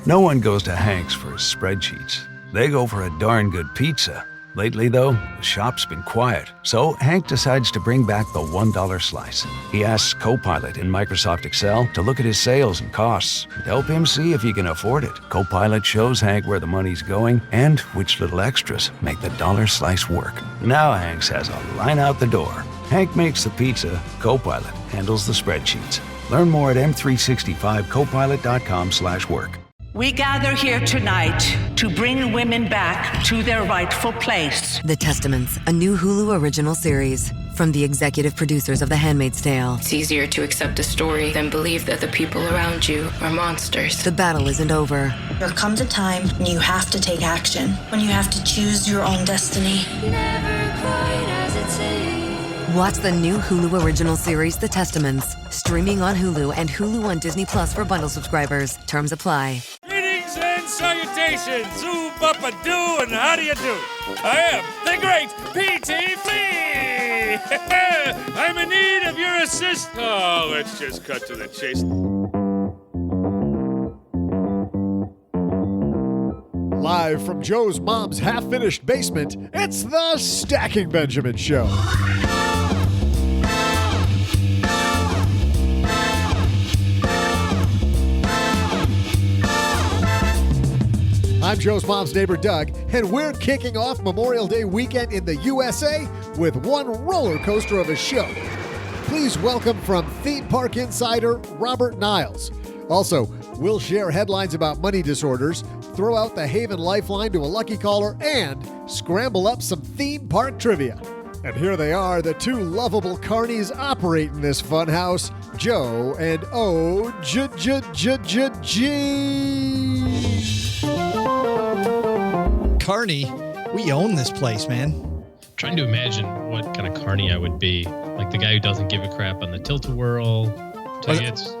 No one goes to Hank's for his spreadsheets. They go for a darn good pizza. Lately, though, the shop's been quiet, so Hank decides to bring back the $1 slice. He asks Copilot in Microsoft Excel to look at his sales and costs and help him see if he can afford it. Copilot shows Hank where the money's going and which little extras make the dollar slice work. Now Hank has a line out the door. Hank makes the pizza, Copilot handles the spreadsheets. Learn more at m365copilot.com/work. We gather here tonight to bring women back to their rightful place. The Testaments, a new Hulu original series from the executive producers of The Handmaid's Tale. It's easier to accept a story than believe that the people around you are monsters. The battle isn't over. There comes a time when you have to take action, when you have to choose your own destiny. Never quite as it seems. Watch the new Hulu original series, The Testaments, streaming on Hulu and Hulu on Disney Plus for bundle subscribers. Terms apply. Greetings and salutations, Zoop-up-a-doo, and how do you do? I am the great P.T. Flea! I'm in need of your assist. Oh, let's just cut to the chase. Live from Joe's mom's half-finished basement, it's the Stacking Benjamin Show. I'm Joe's mom's neighbor, Doug, and we're kicking off Memorial Day weekend in the USA with one roller coaster of a show. Please welcome from Theme Park Insider, Robert Niles. Also, we'll share headlines about money disorders, throw out the Haven Lifeline to a lucky caller, and scramble up some theme park trivia. And here they are, the two lovable carnies operating this funhouse, Joe and O-G. Carney, we own this place, man. Trying to imagine what kind of carny I would be. Like the guy who doesn't give a crap on the tilt-a-whirl, tickets.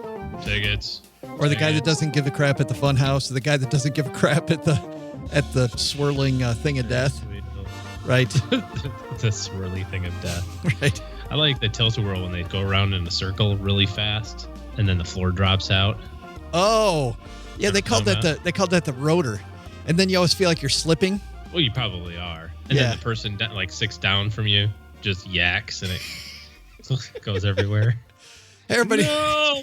Or the guy that doesn't give a crap at the fun house, or the guy that doesn't give a crap at the swirling thing of death. Right. The swirly thing of death. Right. I like the tilt-a-whirl when they go around in a circle really fast and then the floor drops out. Oh. Yeah, they called that the rotor. And then you always feel like you're slipping. Well, you probably are. And then the person like 6 down from you just yaks and it goes everywhere. Hey, everybody. No!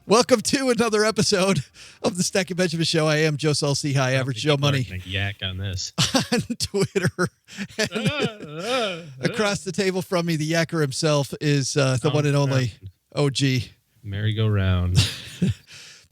Welcome to another episode of the Stacking Benjamin Show. I am Joe Saul-Sehy, High Average Joe Money. Yak on this. On Twitter. Across the table from me, the yacker himself is the one and only OG. Merry-go-round.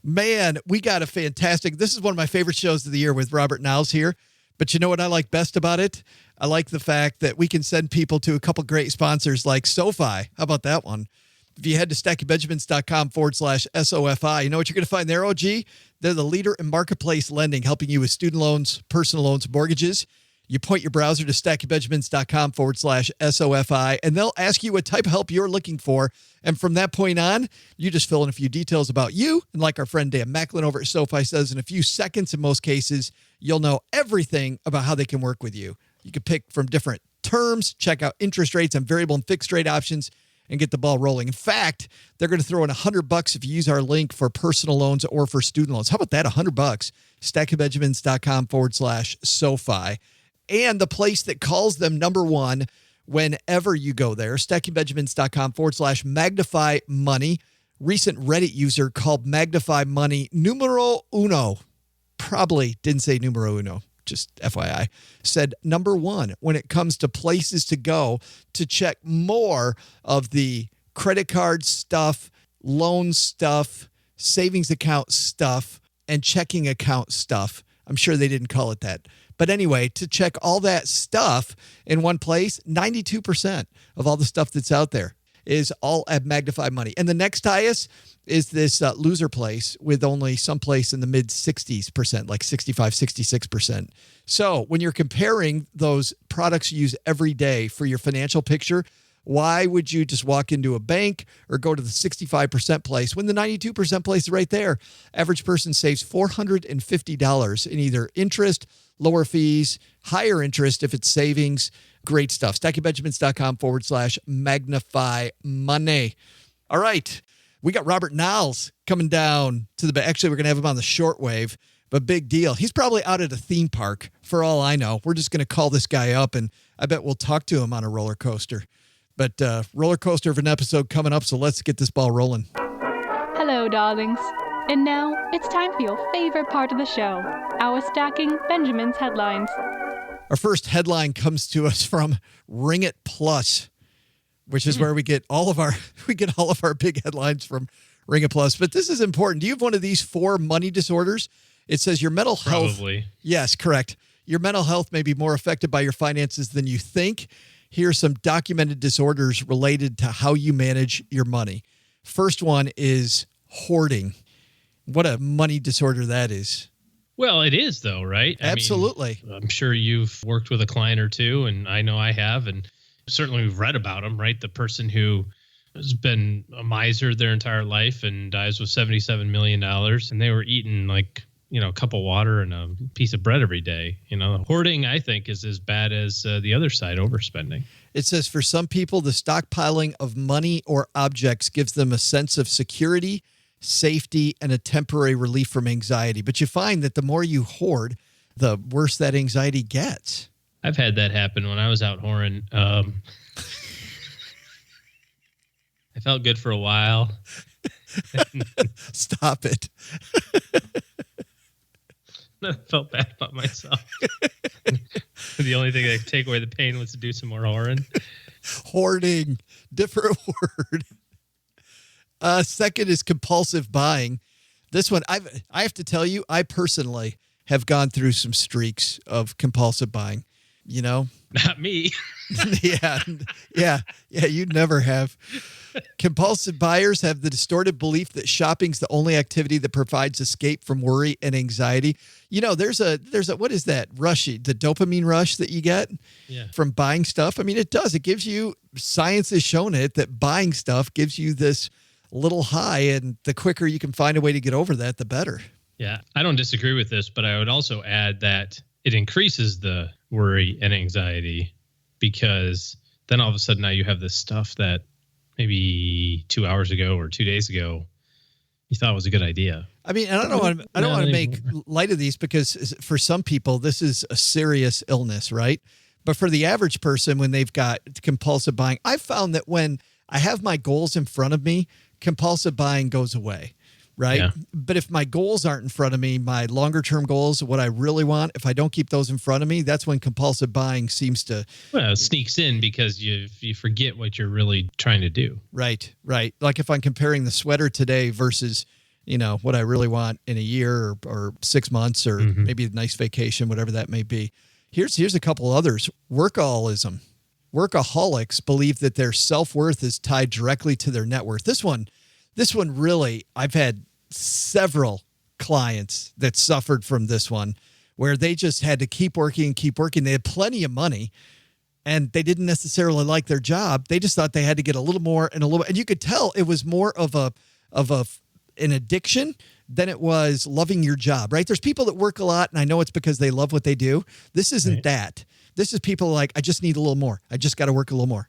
Man, we got a fantastic... This is one of my favorite shows of the year with Robert Niles here. But you know what I like best about it? I like the fact that we can send people to a couple great sponsors like SoFi. How about that one? If you head to stackingbenjamins.com/SOFI, you know what you're going to find there, OG? They're the leader in marketplace lending, helping you with student loans, personal loans, mortgages. You point your browser to stackingbenjamins.com/SOFI, and they'll ask you what type of help you're looking for. And from that point on, you just fill in a few details about you. And like our friend Dan Macklin over at SoFi says, in a few seconds, in most cases, you'll know everything about how they can work with you. You can pick from different terms, check out interest rates and variable and fixed rate options, and get the ball rolling. In fact, they're going to throw in $100 if you use our link for personal loans or for student loans. How about that? $100. stackingbenjamins.com/SoFi. And the place that calls them number one whenever you go there, stackingbenjamins.com/magnify money. Recent Reddit user called Magnify Money numero uno. Probably didn't say numero uno, just FYI. Said number one when it comes to places to go to check more of the credit card stuff, loan stuff, savings account stuff, and checking account stuff. I'm sure they didn't call it that. But anyway, to check all that stuff in one place, 92% of all the stuff that's out there is all at Magnify Money. And the next highest is this loser place with only someplace in the mid 60s%, like 65, 66%. So when you're comparing those products you use every day for your financial picture, why would you just walk into a bank or go to the 65% place when the 92% place is right there? Average person saves $450 in either interest, lower fees, higher interest if it's savings. Great stuff. stackingbenjamins.com/magnify money. All right. We got Robert Niles coming down to the... Actually, we're going to have him on the shortwave, but big deal. He's probably out at a theme park, for all I know. We're just going to call this guy up, and I bet we'll talk to him on a roller coaster. But roller coaster of an episode coming up, so let's get this ball rolling. Hello, darlings. And now it's time for your favorite part of the show, our Stacking Benjamin's headlines. Our first headline comes to us from Ring It Plus, which is where we get all of our big headlines from Ring It Plus. But this is important. Do you have one of these 4 money disorders? It says your mental health. Probably. Yes, correct. Your mental health may be more affected by your finances than you think. Here are some documented disorders related to how you manage your money. First one is hoarding. What a money disorder that is. Well, it is, though, right? Absolutely. I mean, I'm sure you've worked with a client or two, and I know I have, and certainly we've read about them, right? The person who has been a miser their entire life and dies with $77 million, and they were eating a cup of water and a piece of bread every day. Hoarding, I think, is as bad as the other side, overspending. It says for some people, the stockpiling of money or objects gives them a sense of security, safety, and a temporary relief from anxiety. But you find that the more you hoard, the worse that anxiety gets. I've had that happen when I was out whoring. I felt good for a while. Stop it. I felt bad about myself. The only thing that could take away the pain was to do some more whoring. Hoarding. Different word. Second is compulsive buying. This one, I have to tell you, I personally have gone through some streaks of compulsive buying. Not me. Yeah, you never have. Compulsive buyers have the distorted belief that shopping's the only activity that provides escape from worry and anxiety. There's a what is that rush? The dopamine rush that you get from buying stuff. I mean, it does. It gives you, science has shown it, that buying stuff gives you this little high, and the quicker you can find a way to get over that, the better. Yeah, I don't disagree with this, but I would also add that it increases the worry and anxiety, because then all of a sudden now you have this stuff that maybe 2 hours ago or 2 days ago you thought was a good idea. I mean, I don't want to make light of these, because for some people this is a serious illness, right? But for the average person, when they've got compulsive buying, I've found that when I have my goals in front of me, compulsive buying goes away. Right. Yeah. But if my goals aren't in front of me, my longer term goals, what I really want, if I don't keep those in front of me, that's when compulsive buying seems to. Well, it sneaks in because you forget what you're really trying to do. Right. Like if I'm comparing the sweater today versus, what I really want in a year or 6 months or maybe a nice vacation, whatever that may be. Here's a couple others. Workaholism. Workaholics believe that their self-worth is tied directly to their net worth. This one really, I've had several clients that suffered from this one, where they just had to keep working. They had plenty of money and they didn't necessarily like their job. They just thought they had to get a little more and a little, and you could tell it was more of an addiction than it was loving your job, right? There's people that work a lot, and I know it's because they love what they do. This isn't that. This is people like, I just need a little more. I just got to work a little more.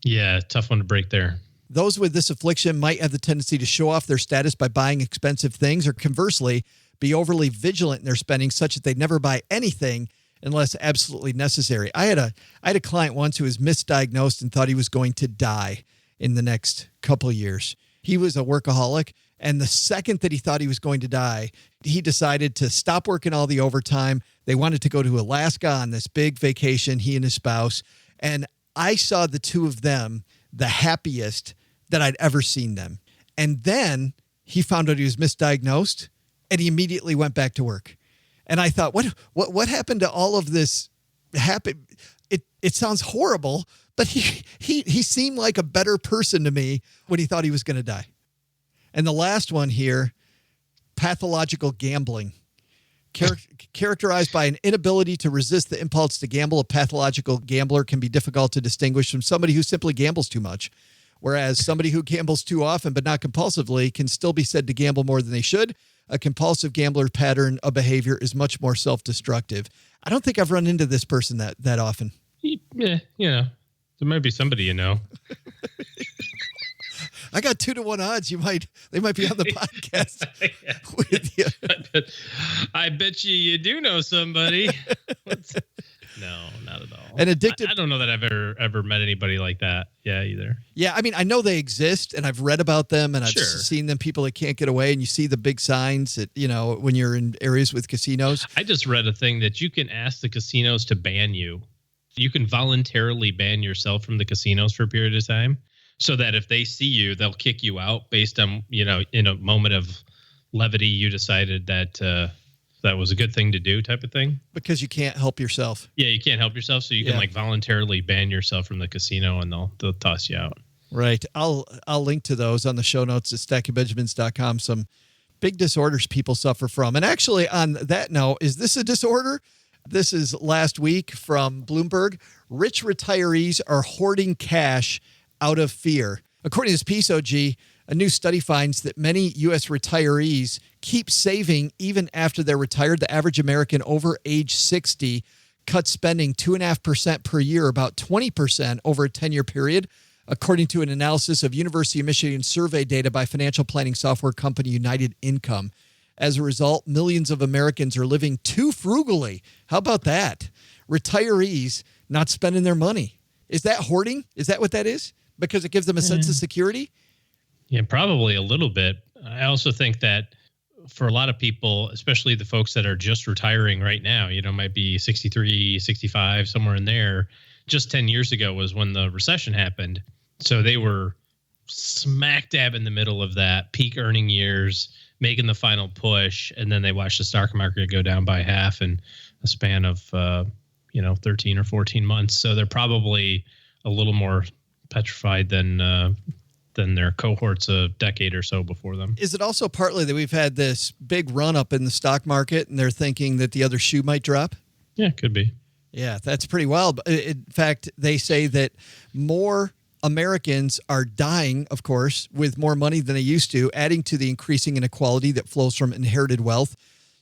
Yeah, tough one to break there. Those with this affliction might have the tendency to show off their status by buying expensive things, or conversely, be overly vigilant in their spending such that they never buy anything unless absolutely necessary. I had a client once who was misdiagnosed and thought he was going to die in the next couple of years. He was a workaholic, and the second that he thought he was going to die, he decided to stop working all the overtime. They wanted to go to Alaska on this big vacation, he and his spouse, and I saw the two of them the happiest that I'd ever seen them. And then he found out he was misdiagnosed, and he immediately went back to work. And I thought, what happened to all of this happy? It sounds horrible, but he seemed like a better person to me when he thought he was going to die. And the last one here, pathological gambling. Characterized by an inability to resist the impulse to gamble, a pathological gambler can be difficult to distinguish from somebody who simply gambles too much. Whereas somebody who gambles too often but not compulsively can still be said to gamble more than they should. A compulsive gambler pattern of behavior is much more self-destructive. I don't think I've run into this person that often. Yeah, there might be somebody you know. I got 2-1 odds. They might be on the podcast with you. I bet you do know somebody. No, not at all. And addictive. I don't know that I've ever met anybody like that. Yeah, either. Yeah, I mean, I know they exist, and I've read about them, and I've seen them. People that can't get away, and you see the big signs that when you're in areas with casinos. I just read a thing that you can ask the casinos to ban you. You can voluntarily ban yourself from the casinos for a period of time, so that if they see you, they'll kick you out based on in a moment of levity, you decided that that was a good thing to do, type of thing. Because you can't help yourself. Yeah, you can't help yourself, so you can voluntarily ban yourself from the casino, and they'll toss you out. Right. I'll link to those on the show notes at stackingbenjamins.com. Some big disorders people suffer from. And actually, on that note, is this a disorder? This is last week from Bloomberg. Rich retirees are hoarding cash out of fear. According to this piece, OG, a new study finds that many U.S. retirees keep saving even after they're retired. The average American over age 60 cuts spending 2.5% per year, about 20% over a 10-year period, according to an analysis of University of Michigan survey data by financial planning software company United Income. As a result, millions of Americans are living too frugally. How about that? Retirees not spending their money. Is that hoarding? Is that what that is? Because it gives them a sense of security? Yeah, probably a little bit. I also think that for a lot of people, especially the folks that are just retiring right now, might be 63, 65, somewhere in there. Just 10 years ago was when the recession happened. So they were smack dab in the middle of that peak earning years, making the final push. And then they watched the stock market go down by half in a span of, 13 or 14 months. So they're probably a little more petrified than their cohorts a decade or so before them. Is it also partly that we've had this big run up in the stock market and they're thinking that the other shoe might drop? Yeah, could be. Yeah, that's pretty wild. In fact, they say that more Americans are dying, of course, with more money than they used to, adding to the increasing inequality that flows from inherited wealth.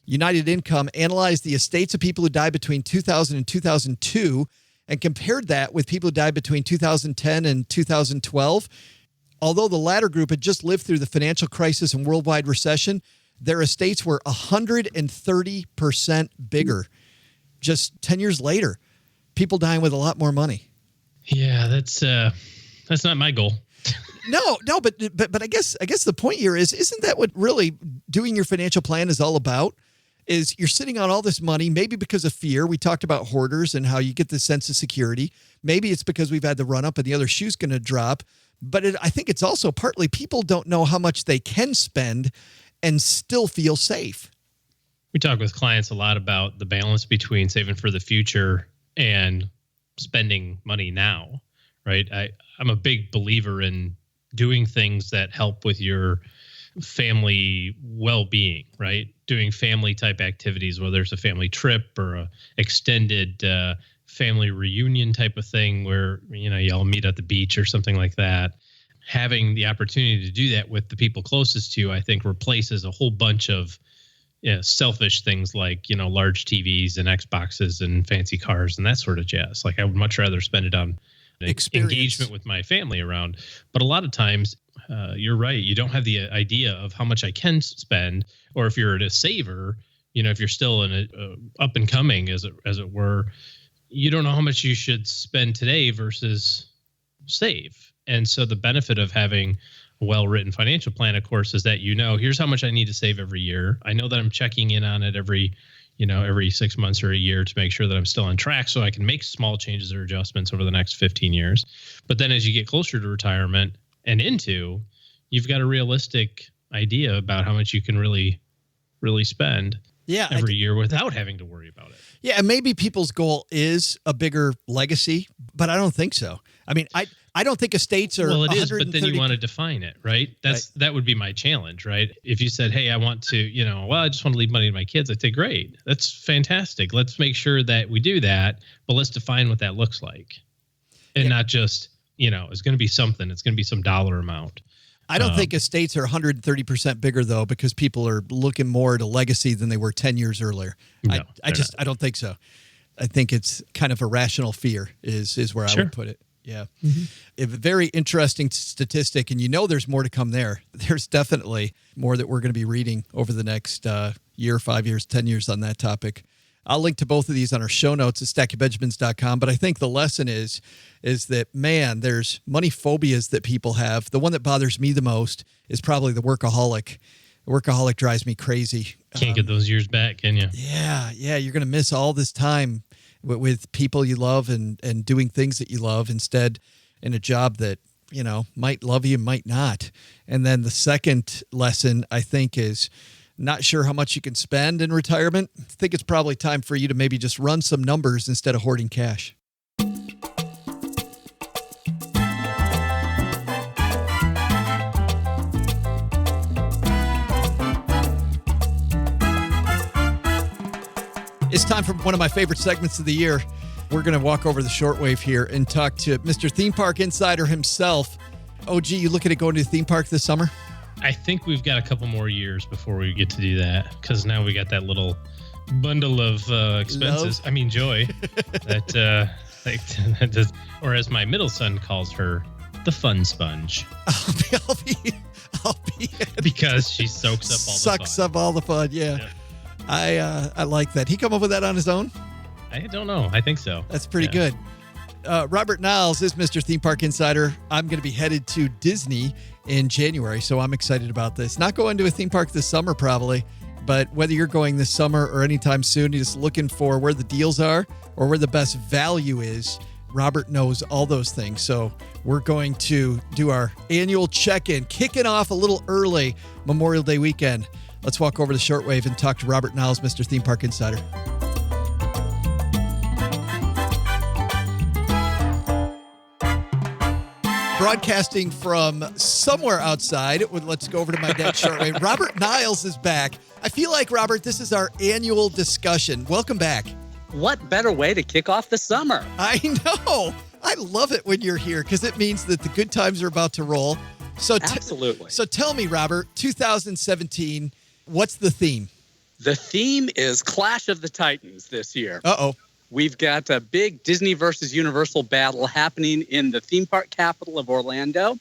United Income analyzed the estates of people who died between 2000 and 2002 and compared that with people who died between 2010 and 2012. Although the latter group had just lived through the financial crisis and worldwide recession, their estates were 130% bigger. Just 10 years later, people dying with a lot more money. Yeah, that's not my goal. No, but I guess the point here isn't that what really doing your financial plan is all about? Is you're sitting on all this money, maybe because of fear. We talked about hoarders and how you get this sense of security. Maybe it's because we've had the run up and the other shoe's going to drop. But I think it's also partly people don't know how much they can spend and still feel safe. We talk with clients a lot about the balance between saving for the future and spending money now, right? I'm a big believer in doing things that help with your family well-being, right? Doing family type activities, whether it's a family trip or a extended family reunion type of thing where, y'all meet at the beach or something like that. Having the opportunity to do that with the people closest to you, I think replaces a whole bunch of selfish things like, large TVs and Xboxes and fancy cars and that sort of jazz. Like I would much rather spend it on engagement with my family around. But a lot of times, you're right. You don't have the idea of how much I can spend, or if you're a saver, if you're still in a up and coming, as it were, you don't know how much you should spend today versus save. And so the benefit of having a well-written financial plan, of course, is that here's how much I need to save every year. I know that I'm checking in on it every 6 months or a year to make sure that I'm still on track so I can make small changes or adjustments over the next 15 years. But then as you get closer to retirement and you've got a realistic idea about how much you can really, really spend every year without having to worry about it. Yeah, and maybe people's goal is a bigger legacy, but I don't think so. I mean, I don't think estates are. Well, it is, but then you want to define it, right? That would be my challenge, right? If you said, "Hey, I want to, I just want to leave money to my kids," I'd say, "Great, that's fantastic. Let's make sure that we do that, but let's define what that looks like, and not just, it's going to be something. It's going to be some dollar amount." I don't think estates are 130% bigger though, because people are looking more at a legacy than they were 10 years earlier. No, I don't think so. I think it's kind of a rational fear is where I would put it. Yeah. A very interesting statistic, and there's more to come there. There's definitely more that we're going to be reading over the next year, 5 years, 10 years on that topic. I'll link to both of these on our show notes at stackingbenjamins.com. But I think the lesson is that, man, there's money phobias that people have. The one that bothers me the most is probably the workaholic. The workaholic drives me crazy. Can't get those years back, can you? Yeah. You're going to miss all this time with people you love and doing things that you love instead in a job that, might love you, might not. And then the second lesson, I think, is not sure how much you can spend in retirement. I think it's probably time for you to maybe just run some numbers instead of hoarding cash. It's time for one of my favorite segments of the year. We're going to walk over the shortwave here and talk to Mr. Theme Park Insider himself. OG, you looking at going to the theme park this summer? I think we've got a couple more years before we get to do that, because now we got that little bundle of expenses. Joy. that does, or as my middle son calls her, the fun sponge. I'll be because she sucks up all the fun. Yeah. I like that. He come up with that on his own? I don't know. I think so. That's pretty good. Robert Niles is Mr. Theme Park Insider. I'm going to be headed to Disney in January, so I'm excited about this. Not going to a theme park this summer, probably, but whether you're going this summer or anytime soon, you're just looking for where the deals are or where the best value is. Robert knows all those things. So we're going to do our annual check-in, kicking off a little early Memorial Day weekend. Let's walk over the shortwave and talk to Robert Niles, Mr. Theme Park Insider. Broadcasting from somewhere outside. Let's go over to my dad's shortwave. Robert Niles is back. I feel like, Robert, this is our annual discussion. Welcome back. What better way to kick off the summer? I know. I love it when you're here because it means that the good times are about to roll. Absolutely. So tell me, Robert, 2017, what's the theme? The theme is Clash of the Titans this year. Uh-oh. We've got a big Disney versus Universal battle happening in the theme park capital of Orlando.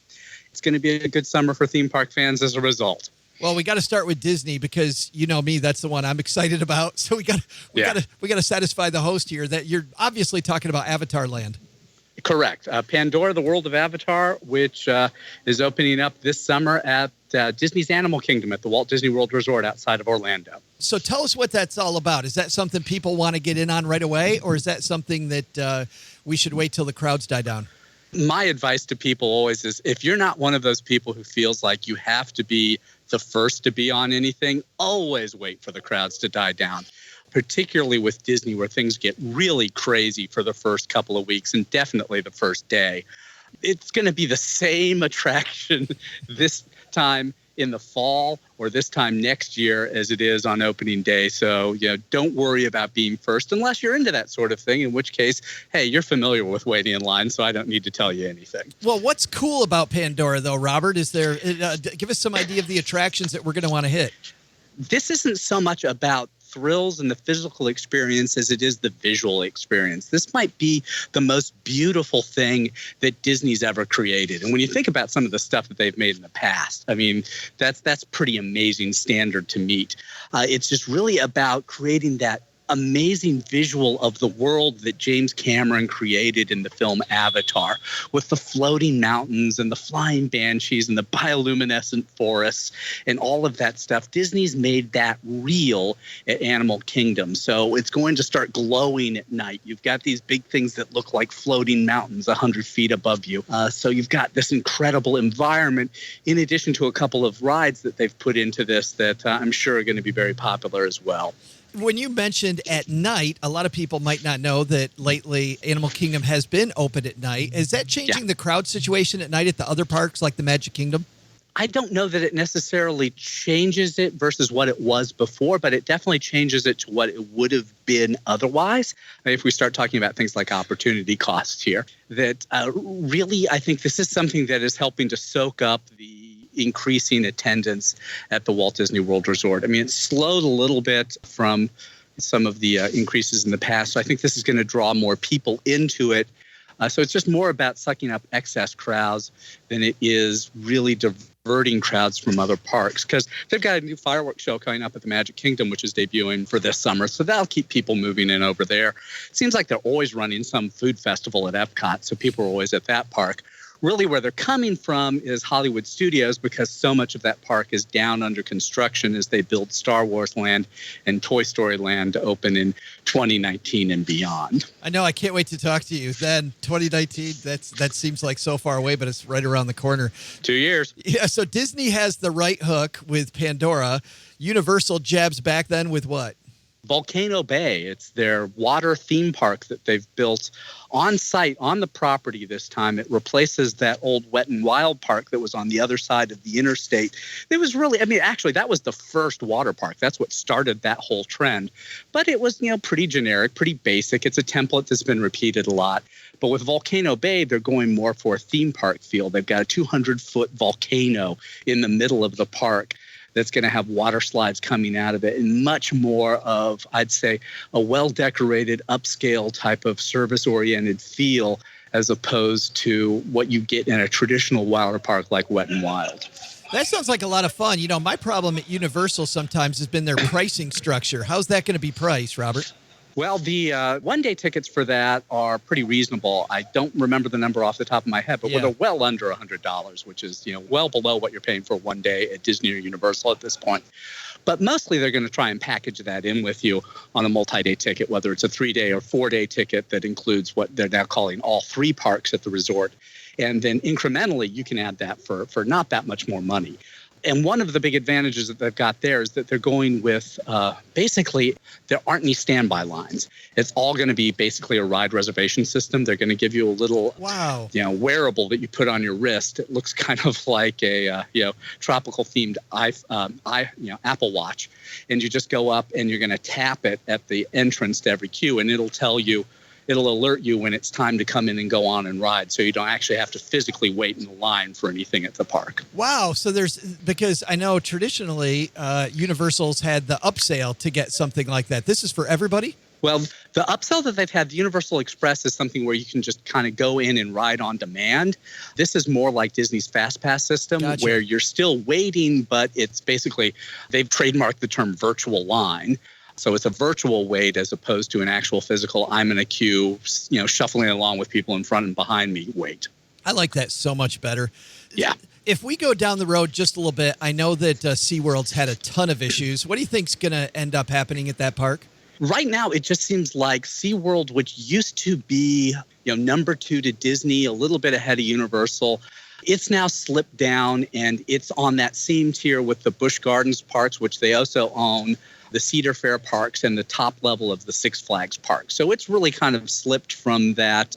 It's going to be a good summer for theme park fans as a result. Well, we got to start with Disney because you know me, that's the one I'm excited about. So we got to satisfy the host here that you're obviously talking about Avatar Land. Correct. Pandora, the World of Avatar, which is opening up this summer at Disney's Animal Kingdom at the Walt Disney World Resort outside of Orlando. So tell us what that's all about. Is that something people want to get in on right away, or is that something that we should wait till the crowds die down? My advice to people always is if you're not one of those people who feels like you have to be the first to be on anything, always wait for the crowds to die down, particularly with Disney where things get really crazy for the first couple of weeks and definitely the first day. It's going to be the same attraction this time in the fall or this time next year as it is on opening day. So, don't worry about being first unless you're into that sort of thing, in which case, hey, you're familiar with waiting in line, so I don't need to tell you anything. Well, what's cool about Pandora, though, Robert? Is there give us some idea of the attractions that we're going to want to hit. This isn't so much about thrills and the physical experience as it is the visual experience. This might be the most beautiful thing that Disney's ever created. And when you think about some of the stuff that they've made in the past, I mean, that's pretty amazing standard to meet. It's just really about creating that amazing visual of the world that James Cameron created in the film Avatar, with the floating mountains and the flying banshees and the bioluminescent forests and all of that stuff. Disney's made that real at Animal Kingdom. So it's going to start glowing at night. You've got these big things that look like floating mountains 100 feet above you. So you've got this incredible environment in addition to a couple of rides that they've put into this that I'm sure are going to be very popular as well. When you mentioned at night, a lot of people might not know that lately Animal Kingdom has been open at night. Is that changing the crowd situation at night at the other parks like the Magic Kingdom? I don't know that it necessarily changes it versus what it was before, but it definitely changes it to what it would have been otherwise. I mean, if we start talking about things like opportunity costs here, that really I think this is something that is helping to soak up the increasing attendance at the Walt Disney World Resort. I mean, it's slowed a little bit from some of the increases in the past. So I think this is going to draw more people into it So it's just more about sucking up excess crowds than it is really diverting crowds from other parks, because they've got a new fireworks show coming up at the Magic Kingdom, which is debuting for this summer. So that'll keep people moving in over there. It seems like they're always running some food festival at Epcot, so people are always at that park. Really where they're coming from is Hollywood Studios, because so much of that park is down under construction as they build Star Wars Land and Toy Story Land to open in 2019 and beyond. I know. I can't wait to talk to you. Then 2019, that seems like so far away, but it's right around the corner. 2 years. Yeah, so Disney has the right hook with Pandora. Universal jabs back then with what? Volcano Bay. It's their water theme park that they've built on site on the property this time. It replaces that old Wet and Wild park that was on the other side of the interstate. It was really, actually, that was the first water park. That's what started that whole trend. But it was, pretty generic, pretty basic. It's a template that's been repeated a lot. But with Volcano Bay, they're going more for a theme park feel. They've got a 200-foot volcano in the middle of the park that's going to have water slides coming out of it, and much more of, I'd say, a well-decorated, upscale type of service-oriented feel, as opposed to what you get in a traditional water park like Wet and Wild. That sounds like a lot of fun. My problem at Universal sometimes has been their pricing structure. How's that going to be priced, Robert? Well, the one-day tickets for that are pretty reasonable. I don't remember the number off the top of my head, but they're well under $100, which is, well below what you're paying for one day at Disney or Universal at this point. But mostly they're going to try and package that in with you on a multi-day ticket, whether it's a 3-day or 4-day ticket that includes what they're now calling all 3 parks at the resort. And then incrementally, you can add that for not that much more money. And one of the big advantages that they've got there is that they're going with basically there aren't any standby lines. It's all going to be basically a ride reservation system. They're going to give you a little wearable that you put on your wrist. It looks kind of like a tropical themed Apple Watch, and you just go up and you're going to tap it at the entrance to every queue, and it'll alert you when it's time to come in and go on and ride, so you don't actually have to physically wait in the line for anything at the park. Wow. So because I know traditionally Universal's had the upsell to get something like that. This is for everybody? Well, the upsell that they've had, the Universal Express, is something where you can just kind of go in and ride on demand. This is more like Disney's Fast Pass system, where you're still waiting, but it's basically, they've trademarked the term virtual line. So it's a virtual wait as opposed to an actual physical, I'm in a queue, shuffling along with people in front and behind me wait. I like that so much better. Yeah. If we go down the road just a little bit, I know that SeaWorld's had a ton of issues. What do you think's going to end up happening at that park? Right now, it just seems like SeaWorld, which used to be, number 2 to Disney, a little bit ahead of Universal, it's now slipped down, and it's on that same tier with the Busch Gardens parks, which they also own, the Cedar Fair parks, and the top level of the Six Flags park. So it's really kind of slipped from that,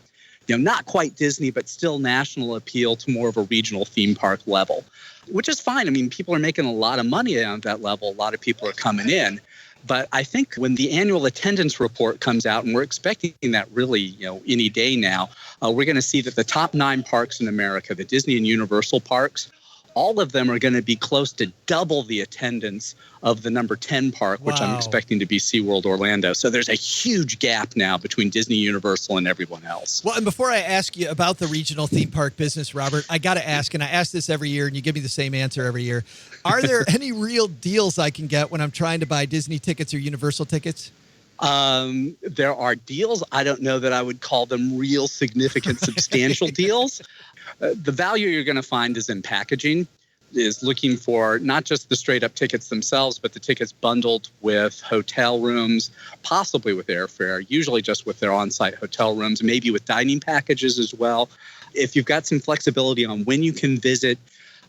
not quite Disney, but still national appeal to more of a regional theme park level, which is fine. People are making a lot of money on that level. A lot of people are coming in. But I think when the annual attendance report comes out, and we're expecting that really, any day now, we're going to see that the top 9 parks in America, the Disney and Universal parks, all of them are going to be close to double the attendance of the number 10 park, which I'm expecting to be SeaWorld Orlando. So there's a huge gap now between Disney, Universal, and everyone else. Well, and before I ask you about the regional theme park business, Robert, I got to ask, and I ask this every year, and you give me the same answer every year. Are there any real deals I can get when I'm trying to buy Disney tickets or Universal tickets? There are deals. I don't know that I would call them real significant, substantial deals. The value you're going to find is in packaging, is looking for not just the straight up tickets themselves, but the tickets bundled with hotel rooms, possibly with airfare, usually just with their on-site hotel rooms, maybe with dining packages as well. If you've got some flexibility on when you can visit,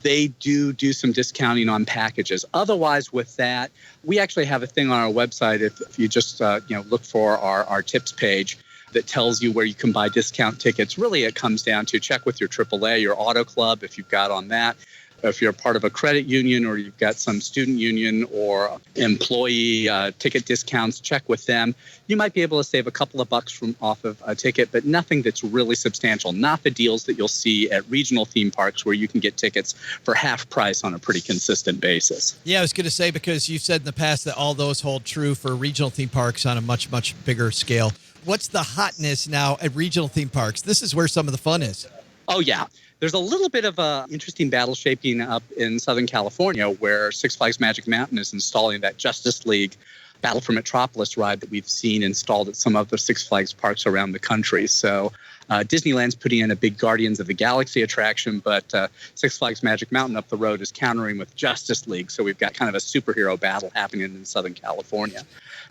they do some discounting on packages. Otherwise, with that, we actually have a thing on our website. If you just look for our tips page that tells you where you can buy discount tickets. Really, it comes down to check with your AAA, your Auto Club, if you've got on that. If you're part of a credit union or you've got some student union or employee ticket discounts, check with them. You might be able to save a couple of bucks off of a ticket, but nothing that's really substantial. Not the deals that you'll see at regional theme parks where you can get tickets for half price on a pretty consistent basis. Yeah, I was going to say, because you've said in the past that all those hold true for regional theme parks on a much, much bigger scale. what's the hotness now at regional theme parks? This is where some of the fun is. Oh, yeah. There's a little bit of a interesting battle shaping up in Southern California where Six Flags Magic Mountain is installing that Justice League Battle for Metropolis ride that we've seen installed at some other Six Flags parks around the country. So Disneyland's putting in a big Guardians of the Galaxy attraction, but Six Flags Magic Mountain up the road is countering with Justice League. So we've got kind of a superhero battle happening in Southern California.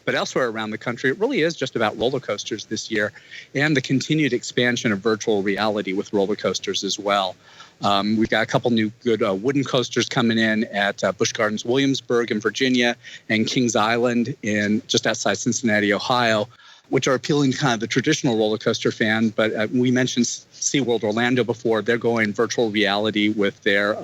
But elsewhere around the country, it really is just about roller coasters this year and the continued expansion of virtual reality with roller coasters as well. We've got a couple new good wooden coasters coming in at Busch Gardens Williamsburg in Virginia and Kings Island in just outside Cincinnati, Ohio, which are appealing to kind of the traditional roller coaster fan. But we mentioned SeaWorld Orlando before. They're going virtual reality with their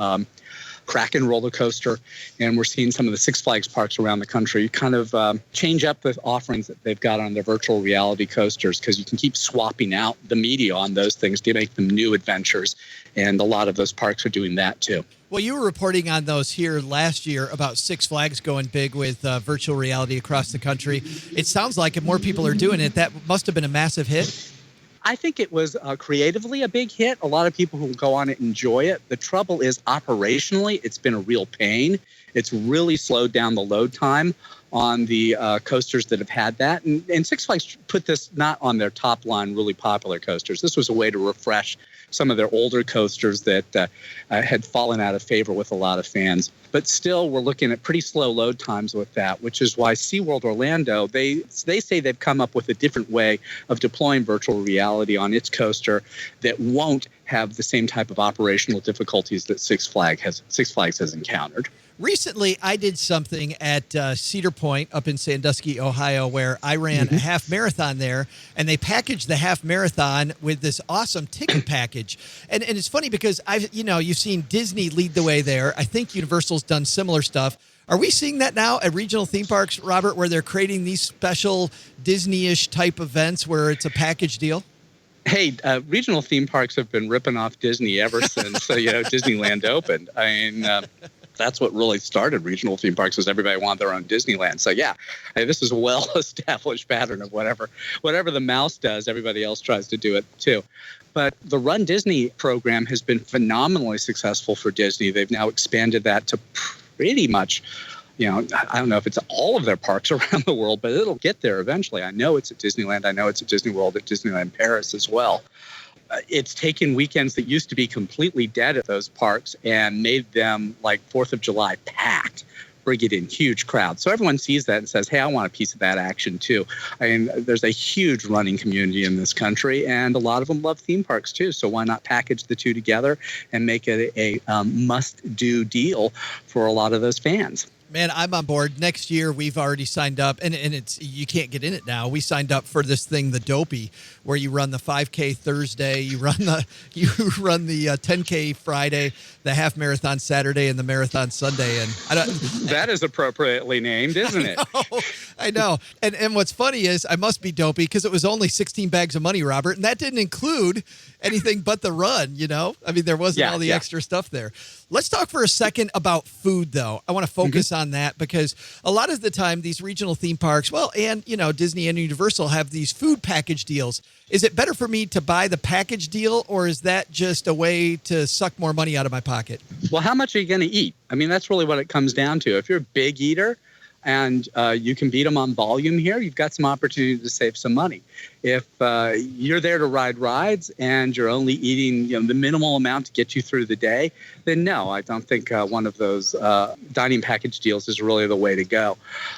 Kraken roller coaster, and we're seeing some of the Six Flags parks around the country kind of change up the offerings that they've got on their virtual reality coasters, because you can keep swapping out the media on those things to make them new adventures, and a lot of those parks are doing that too. Well, you were reporting on those here last year about Six Flags going big with virtual reality across the country. It sounds like if more people are doing it, that must have been a massive hit. I think it was creatively a big hit. A lot of people who go on it enjoy it. The trouble is operationally, it's been a real pain. It's really slowed down the load time on the coasters that have had that. And Six Flags put this not on their top line really popular coasters. This was a way to refresh some of their older coasters that had fallen out of favor with a lot of fans. But still, we're looking at pretty slow load times with that, which is why SeaWorld Orlando, they say they've come up with a different way of deploying virtual reality on its coaster that won't have the same type of operational difficulties that Six Flags has encountered. Recently, I did something at Cedar Point up in Sandusky, Ohio, where I ran a half marathon there, and they packaged the half marathon with this awesome ticket package. And it's funny because you've seen Disney lead the way there. I think Universal's done similar stuff. Are we seeing that now at regional theme parks, Robert, where they're creating these special Disney-ish type events where it's a package deal? Hey, regional theme parks have been ripping off Disney ever since Disneyland opened. I mean, that's what really started regional theme parks, was everybody wanted their own Disneyland. So yeah, this is a well-established pattern of whatever the mouse does, everybody else tries to do it too. But the Run Disney program has been phenomenally successful for Disney. They've now expanded that to pretty much, I don't know if it's all of their parks around the world, but it'll get there eventually. I know it's at Disneyland. I know it's at Disney World, at Disneyland Paris as well. It's taken weekends that used to be completely dead at those parks and made them like 4th of July packed, bringing in huge crowds. So everyone sees that and says, hey, I want a piece of that action too. I mean, there's a huge running community in this country, and a lot of them love theme parks too. So why not package the two together and make it a must-do deal for a lot of those fans? Man, I'm on board. Next year, we've already signed up, and it's you can't get in it now. We signed up for this thing, the Dopey, where you run the 5K Thursday, you run the 10K Friday, the half marathon Saturday, and the marathon Sunday. And that is appropriately named, isn't it? I know. And what's funny is I must be dopey because it was only 16 bags of money, Robert, and that didn't include anything but the run. I mean, there wasn't all the extra stuff there. Let's talk for a second about food, though. I want to focus on that because a lot of the time these regional theme parks, and Disney and Universal have these food package deals. Is it better for me to buy the package deal, or is that just a way to suck more money out of my pocket? Well, how much are you going to eat? I mean, that's really what it comes down to. If you're a big eater and you can beat them on volume here, you've got some opportunity to save some money. If you're there to ride rides and you're only eating the minimal amount to get you through the day, then no, I don't think one of those dining package deals is really the way to go.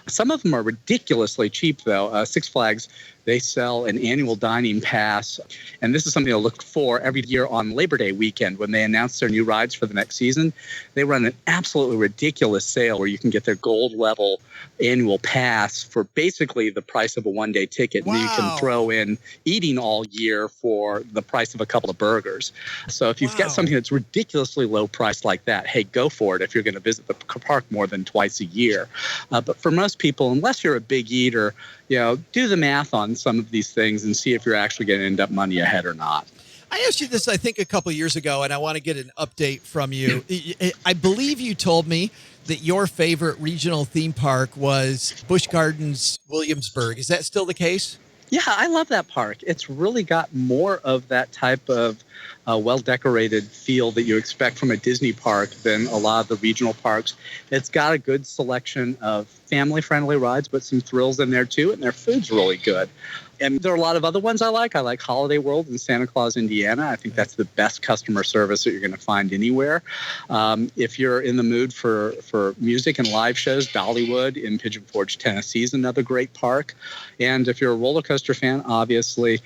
Some of them are ridiculously cheap, though. Six Flags, they sell an annual dining pass, and this is something to look for every year on Labor Day weekend when they announce their new rides for the next season. They run an absolutely ridiculous sale where you can get their gold level annual pass for basically the price of a one-day ticket. Wow. And you can throw in eating all year for the price of a couple of burgers. So if you've got something that's ridiculously low priced like that, hey, go for it if you're going to visit the park more than twice a year. But for most people, unless you're a big eater, do the math on some of these things and see if you're actually going to end up money ahead or not. I asked you this, I think, a couple of years ago, and I want to get an update from you. I believe you told me that your favorite regional theme park was Busch Gardens Williamsburg. Is that still the case? Yeah, I love that park. It's really got more of that type of well-decorated feel that you expect from a Disney park than a lot of the regional parks. It's got a good selection of family-friendly rides, but some thrills in there too, and their food's really good. And there are a lot of other ones I like. I like Holiday World in Santa Claus, Indiana. I think that's the best customer service that you're going to find anywhere. If you're in the mood for music and live shows, Dollywood in Pigeon Forge, Tennessee is another great park. And if you're a roller coaster fan, obviously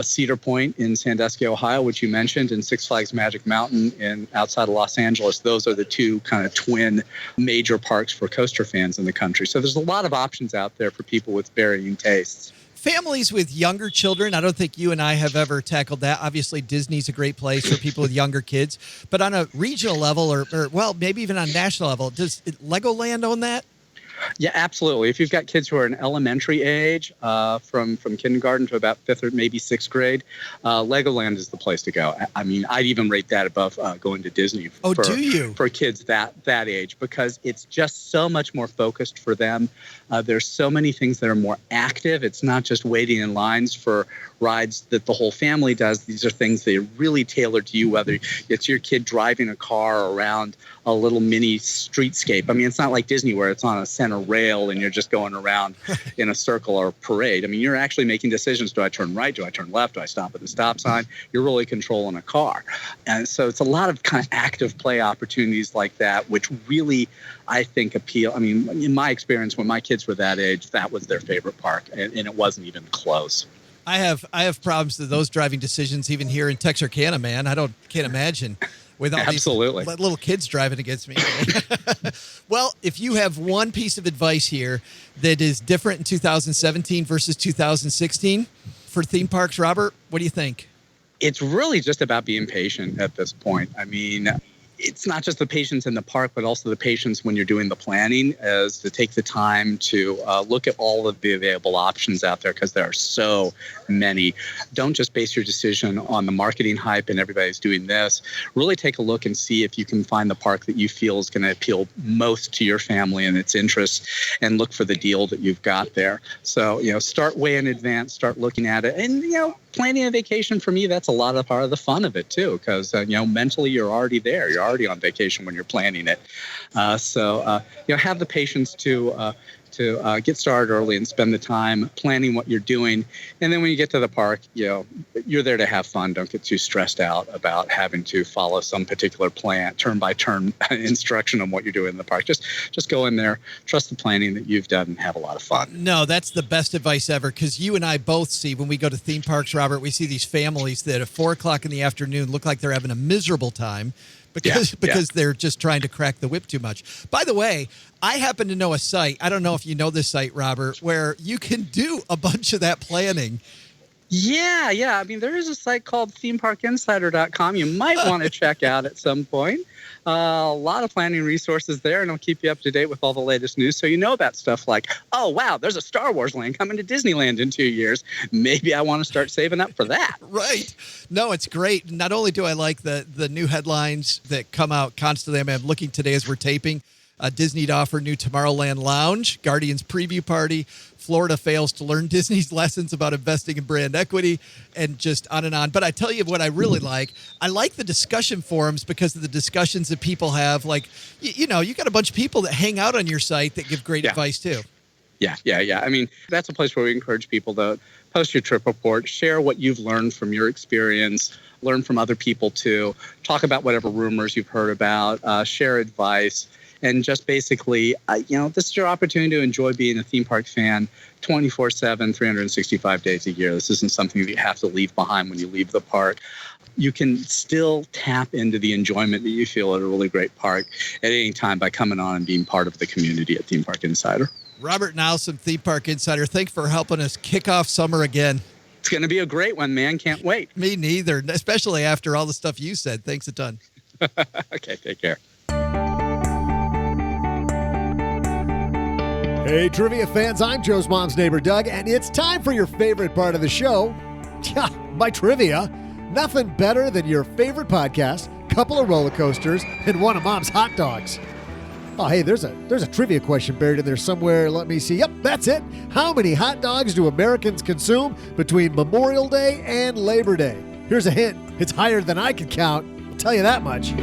Cedar Point in Sandusky, Ohio, which you mentioned, and Six Flags Magic Mountain outside of Los Angeles. Those are the two kind of twin major parks for coaster fans in the country. So there's a lot of options out there for people with varying tastes. Families with younger children, I don't think you and I have ever tackled that. Obviously, Disney's a great place for people with younger kids. But on a regional level or maybe even on a national level, does Legoland own that? Yeah, absolutely. If you've got kids who are in elementary age, from kindergarten to about 5th or maybe 6th grade, Legoland is the place to go. I mean, I'd even rate that above going to Disney for kids that age, because it's just so much more focused for them. There's so many things that are more active. It's not just waiting in lines for rides that the whole family does. These are things that are really tailored to you, whether it's your kid driving a car around a little mini streetscape. I mean, it's not like Disney where it's on a center rail and you're just going around in a circle or parade. I mean, you're actually making decisions. Do I turn right? Do I turn left? Do I stop at the stop sign? You're really controlling a car. And so it's a lot of kind of active play opportunities like that, which really, I think, appeal. I mean, in my experience, when my kids were that age, that was their favorite park, and it wasn't even close. I have problems with those driving decisions even here in Texarkana, man. Can't imagine with all these little kids driving against me. Well, if you have one piece of advice here that is different in 2017 versus 2016 for theme parks, Robert, what do you think? It's really just about being patient at this point. I mean, it's not just the patience in the park, but also the patience when you're doing the planning, is to take the time to look at all of the available options out there, because there are so many. Don't just base your decision on the marketing hype and everybody's doing this. Really take a look and see if you can find the park that you feel is going to appeal most to your family and its interests, and look for the deal that you've got there. So, start way in advance, start looking at it. And, planning a vacation, for me, that's a lot of part of the fun of it too, because mentally you're already there. You're already on vacation when you're planning it. So have the patience to get started early and spend the time planning what you're doing. And then when you get to the park, you're there to have fun. Don't get too stressed out about having to follow some particular plan, turn by turn instruction on what you're doing in the park. Just go in there, trust the planning that you've done, and have a lot of fun. No, that's the best advice ever, because you and I both see, when we go to theme parks, Robert, we see these families that at 4:00 in the afternoon look like they're having a miserable time because they're just trying to crack the whip too much. By the way, I happen to know a site, I don't know if you know this site, Robert, where you can do a bunch of that planning. Yeah. I mean, there is a site called ThemeParkInsider.com you might want to check out at some point. A lot of planning resources there, and it'll keep you up to date with all the latest news. So about stuff like, oh, wow, there's a Star Wars land coming to Disneyland in 2 years. Maybe I want to start saving up for that. Right. No, it's great. Not only do I like the new headlines that come out constantly, I'm looking today as we're taping, Disney to offer new Tomorrowland Lounge, Guardians preview party, Florida fails to learn Disney's lessons about investing in brand equity, and just on and on. But I tell you what I really like. I like the discussion forums because of the discussions that people have. Like, you got a bunch of people that hang out on your site that give great advice too. Yeah. I mean, that's a place where we encourage people to post your trip report, share what you've learned from your experience, learn from other people too, talk about whatever rumors you've heard about, share advice. And just basically, this is your opportunity to enjoy being a theme park fan 24/7, 365 days a year. This isn't something that you have to leave behind when you leave the park. You can still tap into the enjoyment that you feel at a really great park at any time by coming on and being part of the community at Theme Park Insider. Robert Niles from Theme Park Insider, thanks for helping us kick off summer again. It's going to be a great one, man. Can't wait. Me neither, especially after all the stuff you said. Thanks a ton. Okay, take care. Hey, trivia fans, I'm Joe's mom's neighbor, Doug, and it's time for your favorite part of the show. Yeah, my trivia. Nothing better than your favorite podcast, couple of roller coasters, and one of mom's hot dogs. Oh, hey, there's a trivia question buried in there somewhere. Let me see. Yep, that's it. How many hot dogs do Americans consume between Memorial Day and Labor Day? Here's a hint. It's higher than I can count. I'll tell you that much.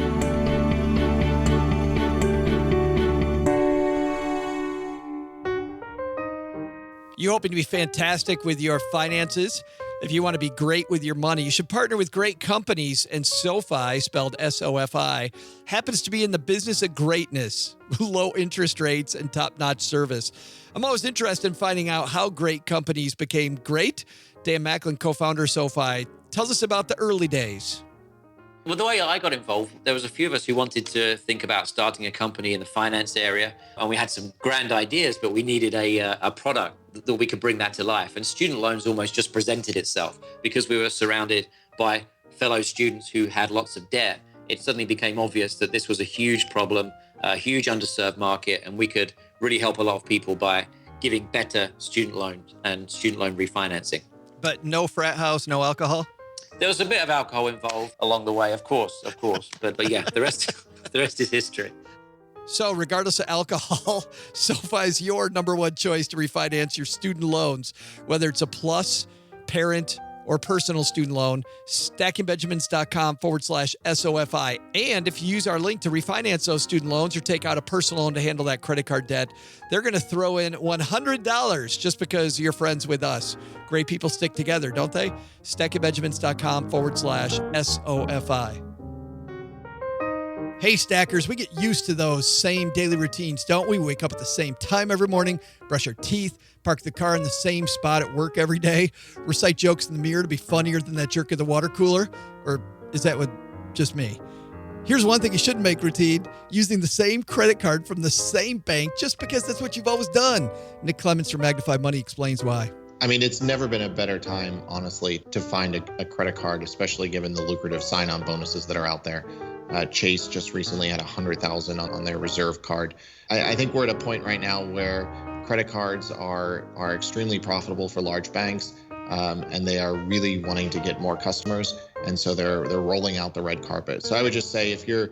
You hoping to be fantastic with your finances? If you want to be great with your money, you should partner with great companies, and SoFi, spelled S-O-F-I, happens to be in the business of greatness, low interest rates, and top-notch service. I'm always interested in finding out how great companies became great. Dan Macklin, co-founder of SoFi, tells us about the early days. Well, the way I got involved, there was a few of us who wanted to think about starting a company in the finance area. And we had some grand ideas, but we needed a product that we could bring that to life. And student loans almost just presented itself because we were surrounded by fellow students who had lots of debt. It suddenly became obvious that this was a huge problem, a huge underserved market, and we could really help a lot of people by giving better student loans and student loan refinancing. But no frat house, no alcohol? There was a bit of alcohol involved along the way, of course. But yeah, the rest is history. So regardless of alcohol, SoFi is your number one choice to refinance your student loans, whether it's a plus, parent, or personal student loan. StackingBenjamins.com/SOFI. And if you use our link to refinance those student loans or take out a personal loan to handle that credit card debt, they're going to throw in $100 just because you're friends with us. Great people stick together, don't they? StackingBenjamins.com/SOFI. Hey, Stackers, we get used to those same daily routines, don't we? We wake up at the same time every morning, brush our teeth, park the car in the same spot at work every day, recite jokes in the mirror to be funnier than that jerk at the water cooler. Or is that just me? Here's one thing you shouldn't make routine: using the same credit card from the same bank just because that's what you've always done. Nick Clements from Magnify Money explains why. I mean, it's never been a better time, honestly, to find a credit card, especially given the lucrative sign-on bonuses that are out there. Chase just recently had $100,000 on their reserve card. I think we're at a point right now where credit cards are extremely profitable for large banks, and they are really wanting to get more customers, and so they're rolling out the red carpet. So I would just say if you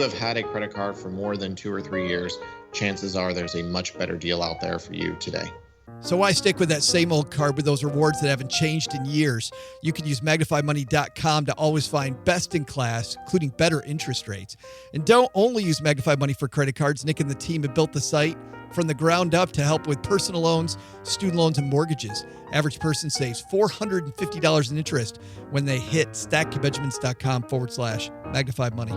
have had a credit card for more than 2 or 3 years, chances are there's a much better deal out there for you today. So why stick with that same old card with those rewards that haven't changed in years? You can use MagnifyMoney.com to always find best in class, including better interest rates. And don't only use Magnify Money for credit cards. Nick and the team have built the site from the ground up to help with personal loans, student loans, and mortgages. Average person saves $450 in interest when they hit StackingBenjamins.com/Magnify Money.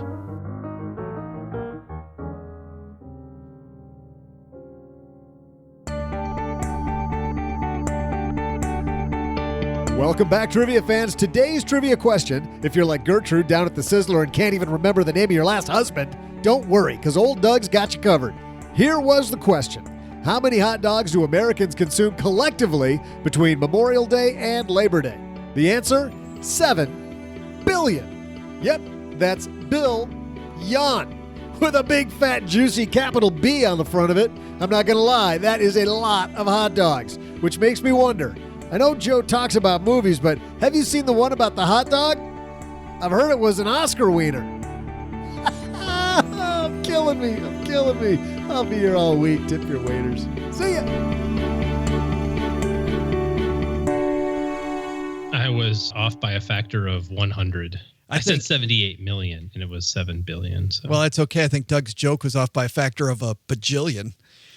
Welcome back, trivia fans. Today's trivia question: if you're like Gertrude down at the Sizzler and can't even remember the name of your last husband, don't worry, because old Doug's got you covered. Here was the question: how many hot dogs do Americans consume collectively between Memorial Day and Labor Day? The answer: 7 billion. Yep, that's Bill-yon, with a big fat juicy capital B on the front of it. I'm not going to lie, that is a lot of hot dogs, which makes me wonder. I know Joe talks about movies, but have you seen the one about the hot dog? I've heard it was an Oscar wiener. I'm killing me. I'll be here all week. Tip your waiters. See ya. I was off by a factor of 100. I said 78 million, and it was 7 billion. So. Well, that's okay. I think Doug's joke was off by a factor of a bajillion.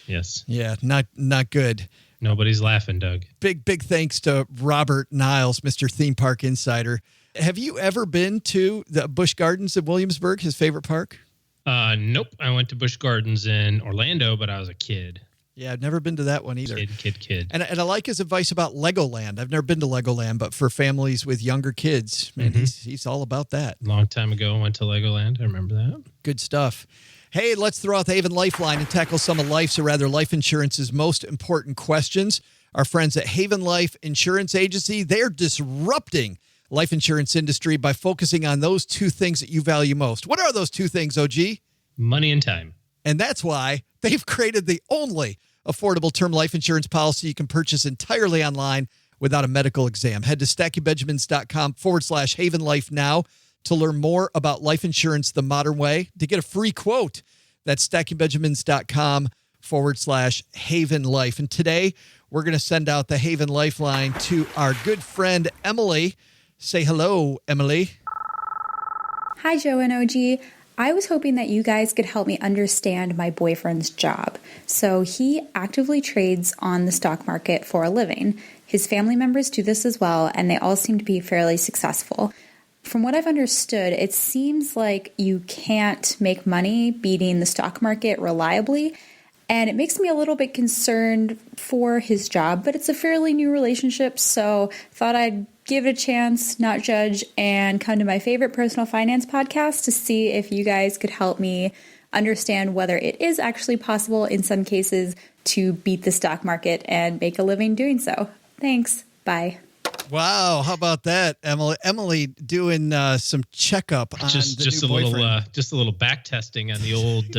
Yes. Yeah, not good. Nobody's laughing, Doug. Big thanks to Robert Niles, Mr. Theme Park Insider. Have you ever been to the Busch Gardens in Williamsburg, his favorite park? Nope. I went to Busch Gardens in Orlando, but I was a kid. Yeah, I've never been to that one either. Kid. And I like his advice about Legoland. I've never been to Legoland, but for families with younger kids, man, he's all about that. Long time ago, I went to Legoland. I remember that. Good stuff. Hey, let's throw out the Haven Lifeline and tackle some of life's, or rather life insurance's most important questions. Our friends at Haven Life Insurance Agency, they're disrupting life insurance industry by focusing on those two things that you value most. What are those two things, OG? Money and time. And that's why they've created the only affordable term life insurance policy you can purchase entirely online without a medical exam. Head to StackingBenjamins.com/Haven Life now to learn more about life insurance the modern way, to get a free quote. That's stackingbenjamins.com/Haven Life. And today we're going to send out the Haven Lifeline to our good friend, Emily. Say hello, Emily. Hi, Joe and OG. I was hoping that you guys could help me understand my boyfriend's job. So he actively trades on the stock market for a living. His family members do this as well, and they all seem to be fairly successful. From what I've understood, it seems like you can't make money beating the stock market reliably, and it makes me a little bit concerned for his job, but it's a fairly new relationship, so thought I'd give it a chance, not judge, and come to my favorite personal finance podcast to see if you guys could help me understand whether it is actually possible in some cases to beat the stock market and make a living doing so. Thanks. Bye. Wow, how about that, Emily? Emily doing some checkup on just the a new little boyfriend. just a little back testing on the old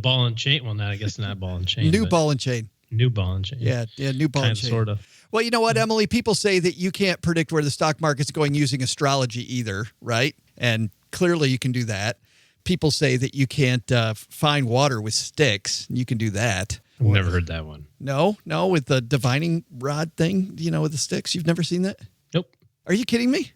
ball and chain. Well, not I guess not ball and chain. New ball and chain. New ball and chain. Yeah, new ball and chain. Sort of. Well, you know what, Emily? People say that you can't predict where the stock market's going using astrology either, right? And clearly you can do that. People say that you can't find water with sticks. You can do that. I've never heard that one. No, with the divining rod thing, with the sticks. You've never seen that? Nope. Are you kidding me?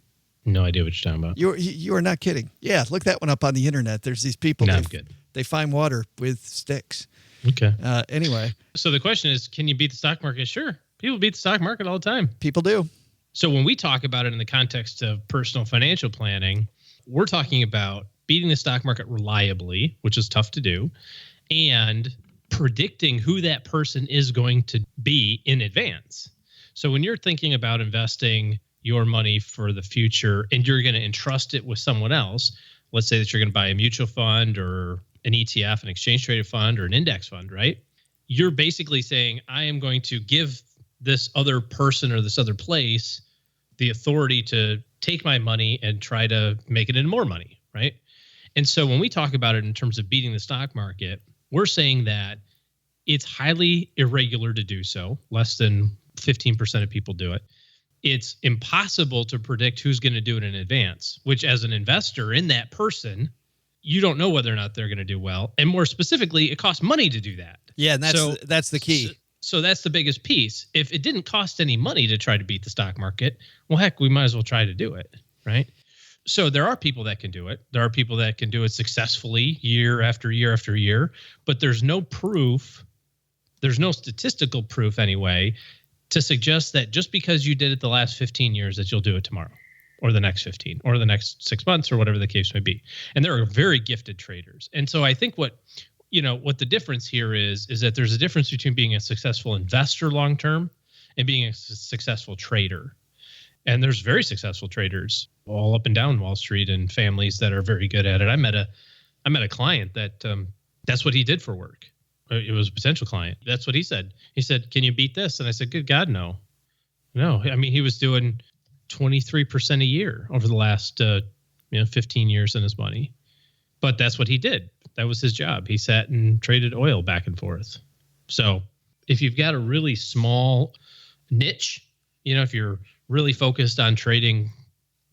No idea what you're talking about. You are not kidding. Yeah, look that one up on the internet. There's these people. No, I'm good. They find water with sticks. Okay. Anyway. So the question is, can you beat the stock market? Sure. People beat the stock market all the time. People do. So when we talk about it in the context of personal financial planning, we're talking about beating the stock market reliably, which is tough to do, and predicting who that person is going to be in advance. So when you're thinking about investing your money for the future and you're going to entrust it with someone else, let's say that you're going to buy a mutual fund or an ETF, an exchange traded fund or an index fund, right? You're basically saying, I am going to give this other person or this other place the authority to take my money and try to make it into more money, right? And so when we talk about it in terms of beating the stock market, we're saying that it's highly irregular to do so. Less than 15% of people do it. It's impossible to predict who's going to do it in advance, which as an investor in that person, you don't know whether or not they're going to do well. And more specifically, it costs money to do that. Yeah, and that's the key. So that's the biggest piece. If it didn't cost any money to try to beat the stock market, well, heck, we might as well try to do it, right? So there are people that can do it. There are people that can do it successfully year after year after year, but there's no proof. There's no statistical proof anyway to suggest that just because you did it the last 15 years that you'll do it tomorrow or the next 15 or the next 6 months or whatever the case may be. And there are very gifted traders. And so I think what the difference here is that there's a difference between being a successful investor long-term and being a successful trader. And there's very successful traders all up and down Wall Street and families that are very good at it. I met a client that that's what he did for work. It was a potential client. That's what he said. He said, can you beat this? And I said, good God, no. No. I mean, he was doing 23% a year over the last 15 years in his money. But that's what he did. That was his job. He sat and traded oil back and forth. So if you've got a really small niche, if you're really focused on trading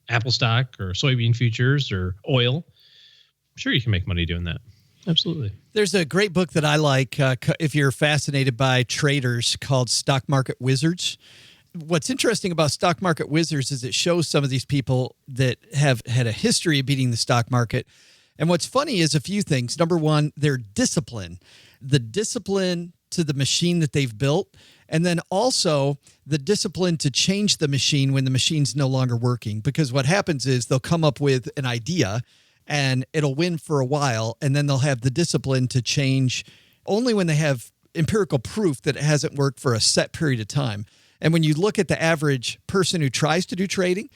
Apple stock or soybean futures or oil, I'm sure you can make money doing that. Absolutely. There's a great book that I like if you're fascinated by traders called Stock Market Wizards. What's interesting about Stock Market Wizards is it shows some of these people that have had a history of beating the stock market. And what's funny is a few things. Number one, their discipline, the discipline to the machine that they've built, and then also the discipline to change the machine when the machine's no longer working. Because what happens is they'll come up with an idea and it'll win for a while, and then they'll have the discipline to change only when they have empirical proof that it hasn't worked for a set period of time. And when you look at the average person who tries to do trading,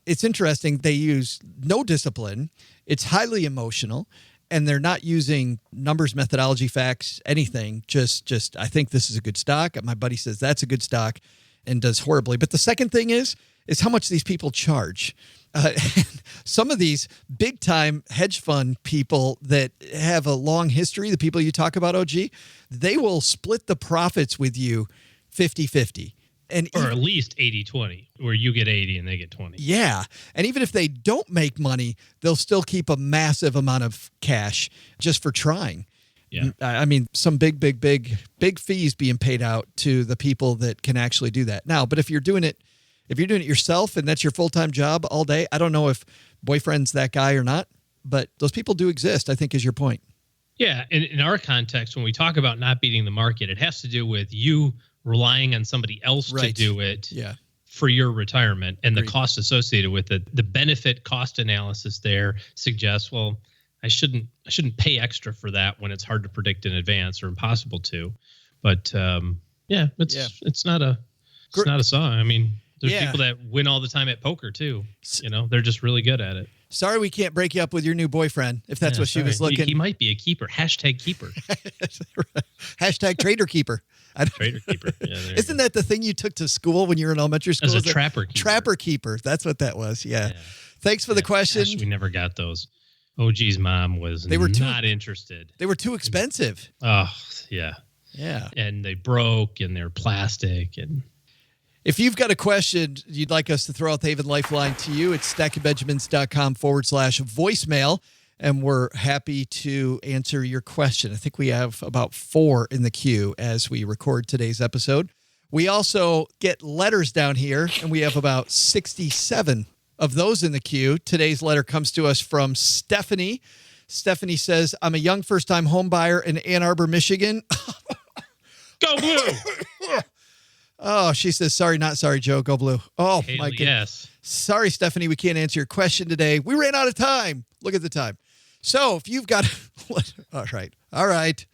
it's interesting. They use no discipline. It's highly emotional, and they're not using numbers, methodology, facts, anything. Just I think this is a good stock. My buddy says that's a good stock and does horribly. But the second thing is how much these people charge. Some of these big time hedge fund people that have a long history, the people you talk about, OG, they will split the profits with you 50-50. Or at least 80-20, where you get 80 and they get 20. Yeah. And even if they don't make money, they'll still keep a massive amount of cash just for trying. Yeah. I mean, some big fees being paid out to the people that can actually do that. Now, but if you're doing it yourself and that's your full-time job all day, I don't know if boyfriend's that guy or not, but those people do exist, I think is your point. Yeah. In our context, when we talk about not beating the market, it has to do with you relying on somebody else to do it for your retirement and the cost associated with it. The benefit cost analysis there suggests, well, I shouldn't pay extra for that when it's hard to predict in advance or impossible to. But it's not a song. I mean, there's people that win all the time at poker too. They're just really good at it. Sorry, we can't break you up with your new boyfriend if that's what she was looking. He might be a keeper. Hashtag keeper. Hashtag trader keeper. Trader keeper. Yeah, Isn't that the thing you took to school when you were in elementary school? As a trapper keeper. Trapper keeper. That's what that was. Yeah. Thanks for the question. Gosh, we never got those. OG's mom was not interested. They were too expensive. Oh, yeah. Yeah. And they broke and they're plastic. And if you've got a question you'd like us to throw out the Haven Lifeline to you, it's stackingbenjamins.com/voicemail. And we're happy to answer your question. I think we have about 4 in the queue as we record today's episode. We also get letters down here, and we have about 67 of those in the queue. Today's letter comes to us from Stephanie. Stephanie says, I'm a young first-time home buyer in Ann Arbor, Michigan. Go Blue! Oh, she says, sorry, not sorry, Joe. Go Blue. Oh, Haley, my goodness. Yes. Sorry, Stephanie, we can't answer your question today. We ran out of time. Look at the time. So if you've got, all right,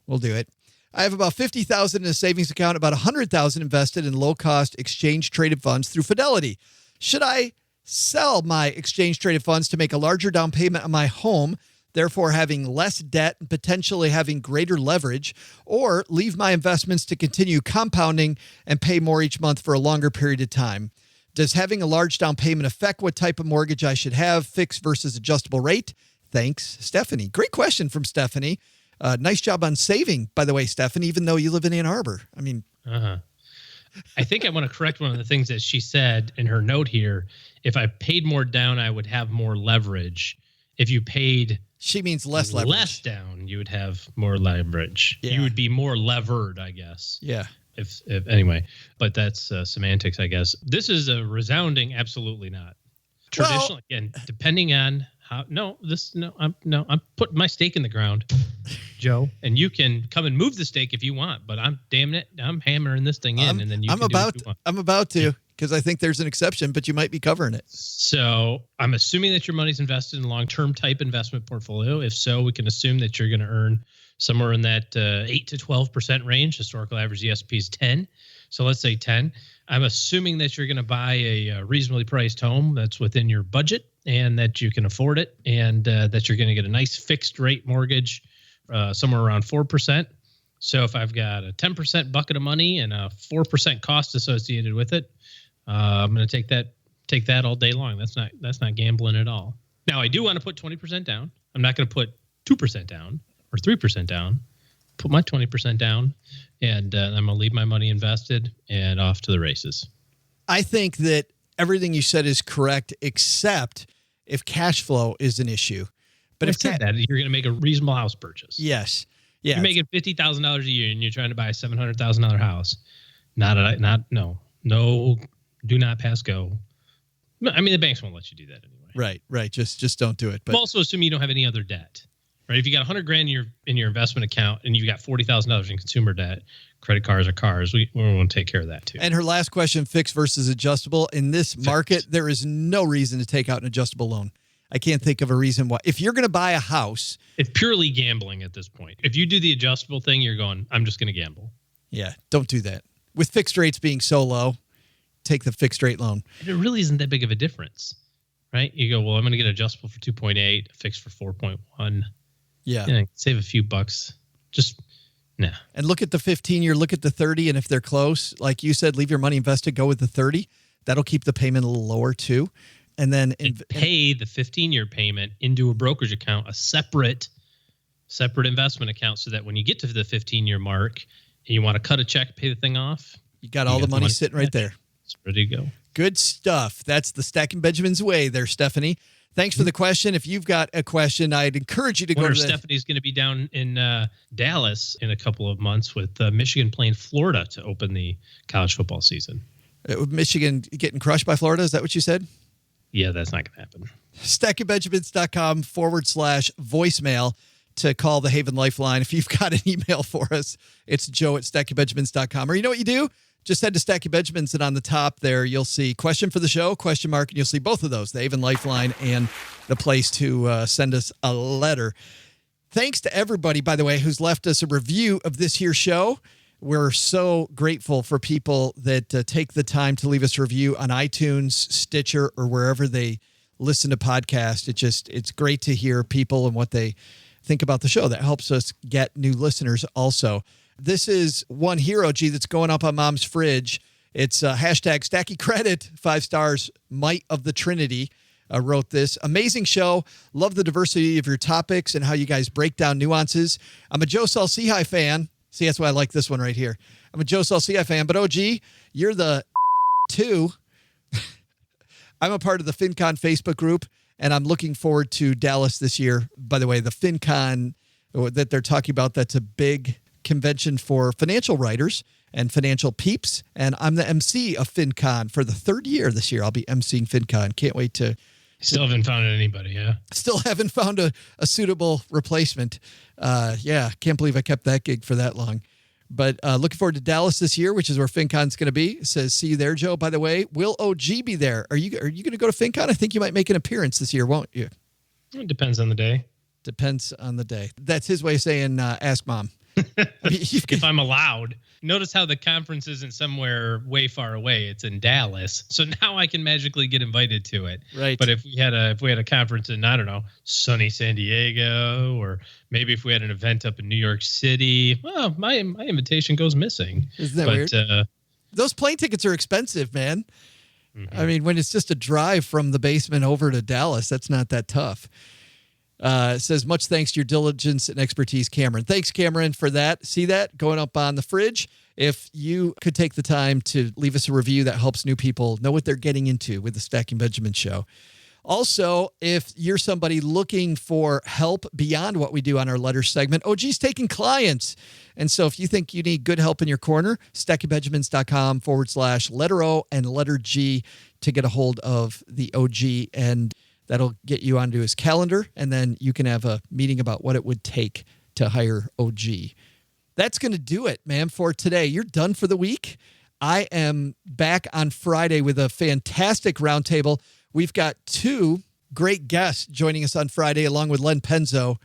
we'll do it. I have about $50,000 in a savings account, about $100,000 invested in low-cost exchange-traded funds through Fidelity. Should I sell my exchange-traded funds to make a larger down payment on my home, therefore having less debt and potentially having greater leverage, or leave my investments to continue compounding and pay more each month for a longer period of time? Does having a large down payment affect what type of mortgage I should have, fixed versus adjustable rate? Thanks, Stephanie. Great question from Stephanie. Nice job on saving, by the way, Stephanie, even though you live in Ann Arbor. I mean, I think I want to correct one of the things that she said in her note here. If I paid more down, I would have more leverage. If you paid, she means less leverage. Less down, you would have more leverage. Yeah. You would be more levered, I guess. Yeah. If anyway, but that's semantics, I guess. This is a resounding absolutely not. Traditionally, again, depending on how. I'm putting my stake in the ground, Joe, and you can come and move the stake if you want. But I'm hammering this thing in, and then you. I'm about to, because I think there's an exception, but you might be covering it. So I'm assuming that your money's invested in a long-term type investment portfolio. If so, we can assume that you're going to earn somewhere in that 8 to 12% range. Historical average ESP is 10. So let's say 10. I'm assuming that you're going to buy a reasonably priced home that's within your budget and that you can afford it, and that you're going to get a nice fixed rate mortgage somewhere around 4%. So if I've got a 10% bucket of money and a 4% cost associated with it, I'm going to take that all day long. That's not gambling at all. Now, I do want to put 20% down. I'm not going to put 2% down or 3% down. Put my 20% down, and I'm going to leave my money invested and off to the races. I think that everything you said is correct, except if cash flow is an issue. But if that, you're going to make a reasonable house purchase. Yes. Yeah. You're making $50,000 a year and you're trying to buy a $700,000 house. Do not pass go. I mean, the banks won't let you do that anyway. Right. Just don't do it. But I'm also assuming you don't have any other debt. Right? If you got $100,000 in your investment account and you've got $40,000 in consumer debt, credit cards or cars, we want to take care of that too. And her last question, fixed versus adjustable. In this market, there is no reason to take out an adjustable loan. I can't think of a reason why. If you're going to buy a house, it's purely gambling at this point. If you do the adjustable thing, you're going, I'm just going to gamble. Yeah, don't do that. With fixed rates being so low, take the fixed rate loan. And it really isn't that big of a difference, right? You go, well, I'm going to get adjustable for 2.8, fixed for 4.1. Yeah. Save a few bucks. Just, nah. And look at the 15-year, look at the 30, and if they're close, like you said, leave your money invested, go with the 30. That'll keep the payment a little lower too. And then pay the 15-year payment into a brokerage account, a separate investment account, so that when you get to the 15-year mark and you want to cut a check, pay the thing off, You got all the money sitting right there. It's ready to go. Good stuff. That's the Stacking Benjamins way there, Stephanie. Thanks for the question. If you've got a question, I'd encourage you to go to Stephanie's going to be down in Dallas in a couple of months with Michigan playing Florida to open the college football season. Michigan getting crushed by Florida? Is that what you said? Yeah, that's not going to happen. StackingBenjamins.com/voicemail to call the Haven Lifeline. If you've got an email for us, it's joe@stackingbenjamins.com. Or you know what you do? Just head to Stacking Benjamins, and on the top there, you'll see question for the show, question mark, and you'll see both of those, the Haven Lifeline and the place to send us a letter. Thanks to everybody, by the way, who's left us a review of this here show. We're so grateful for people that take the time to leave us a review on iTunes, Stitcher, or wherever they listen to podcasts. It's great to hear people and what they think about the show. That helps us get new listeners also. This is one hero, that's going up on Mom's fridge. It's hashtag Stacky Credit, 5 stars, Might of the Trinity wrote this. Amazing show. Love the diversity of your topics and how you guys break down nuances. I'm a Joe Saul-Sehy fan. See, that's why I like this one right here. I'm a Joe Saul-Sehy fan, but OG, you're the too. I'm a part of the FinCon Facebook group, and I'm looking forward to Dallas this year. By the way, the FinCon that they're talking about, that's a big convention for financial writers and financial peeps, and I'm the MC of FinCon for the 3rd year this year. I'll be MCing FinCon. Can't wait to... Still haven't found anybody, yeah? Still haven't found a suitable replacement. Can't believe I kept that gig for that long. But looking forward to Dallas this year, which is where FinCon's going to be. It says, see you there, Joe. By the way, will OG be there? Are you going to go to FinCon? I think you might make an appearance this year, won't you? It depends on the day. Depends on the day. That's his way of saying, ask Mom. If I'm allowed. Notice how the conference isn't somewhere way far away. It's in Dallas. So now I can magically get invited to it. Right. But if we had a conference in, I don't know, sunny San Diego, or maybe if we had an event up in New York City, well, my invitation goes missing. Isn't that weird? Those plane tickets are expensive, man. Mm-hmm. I mean, when it's just a drive from the basement over to Dallas, that's not that tough. It says, much thanks to your diligence and expertise, Cameron. Thanks, Cameron, for that. See that going up on the fridge? If you could take the time to leave us a review, that helps new people know what they're getting into with the Stacking Benjamin show. Also, if you're somebody looking for help beyond what we do on our letter segment, OG's taking clients. And so if you think you need good help in your corner, stackingbenjamins.com/letter O and letter G to get a hold of the OG, and that'll get you onto his calendar, and then you can have a meeting about what it would take to hire OG. That's going to do it, man, for today. You're done for the week. I am back on Friday with a fantastic roundtable. We've got 2 great guests joining us on Friday, along with Len Penzo.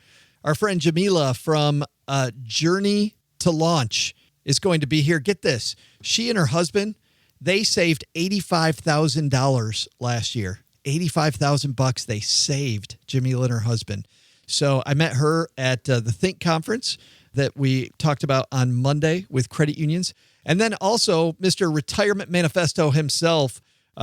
Our friend Jamila from Journey to Launch is going to be here. Get this. She and her husband, they saved $85,000 last year. $85,000 they saved, Jamila and her husband. So I met her at the Think conference that we talked about on Monday with credit unions. And then also Mr. Retirement Manifesto himself,